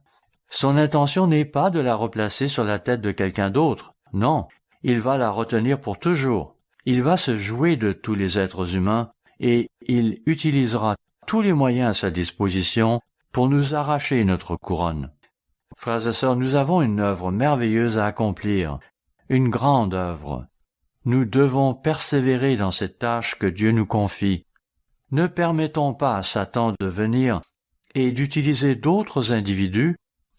Son intention n'est pas de la replacer sur la tête de quelqu'un d'autre. Non, il va la retenir pour toujours. Il va se jouer de tous les êtres humains et il utilisera tous les moyens à sa disposition pour nous arracher notre couronne. Frères et sœurs, nous avons une œuvre merveilleuse à accomplir, une grande œuvre. Nous devons persévérer dans cette tâche que Dieu nous confie. Ne permettons pas à Satan de venir et d'utiliser d'autres individus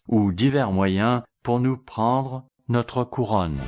ou divers moyens pour nous prendre notre couronne.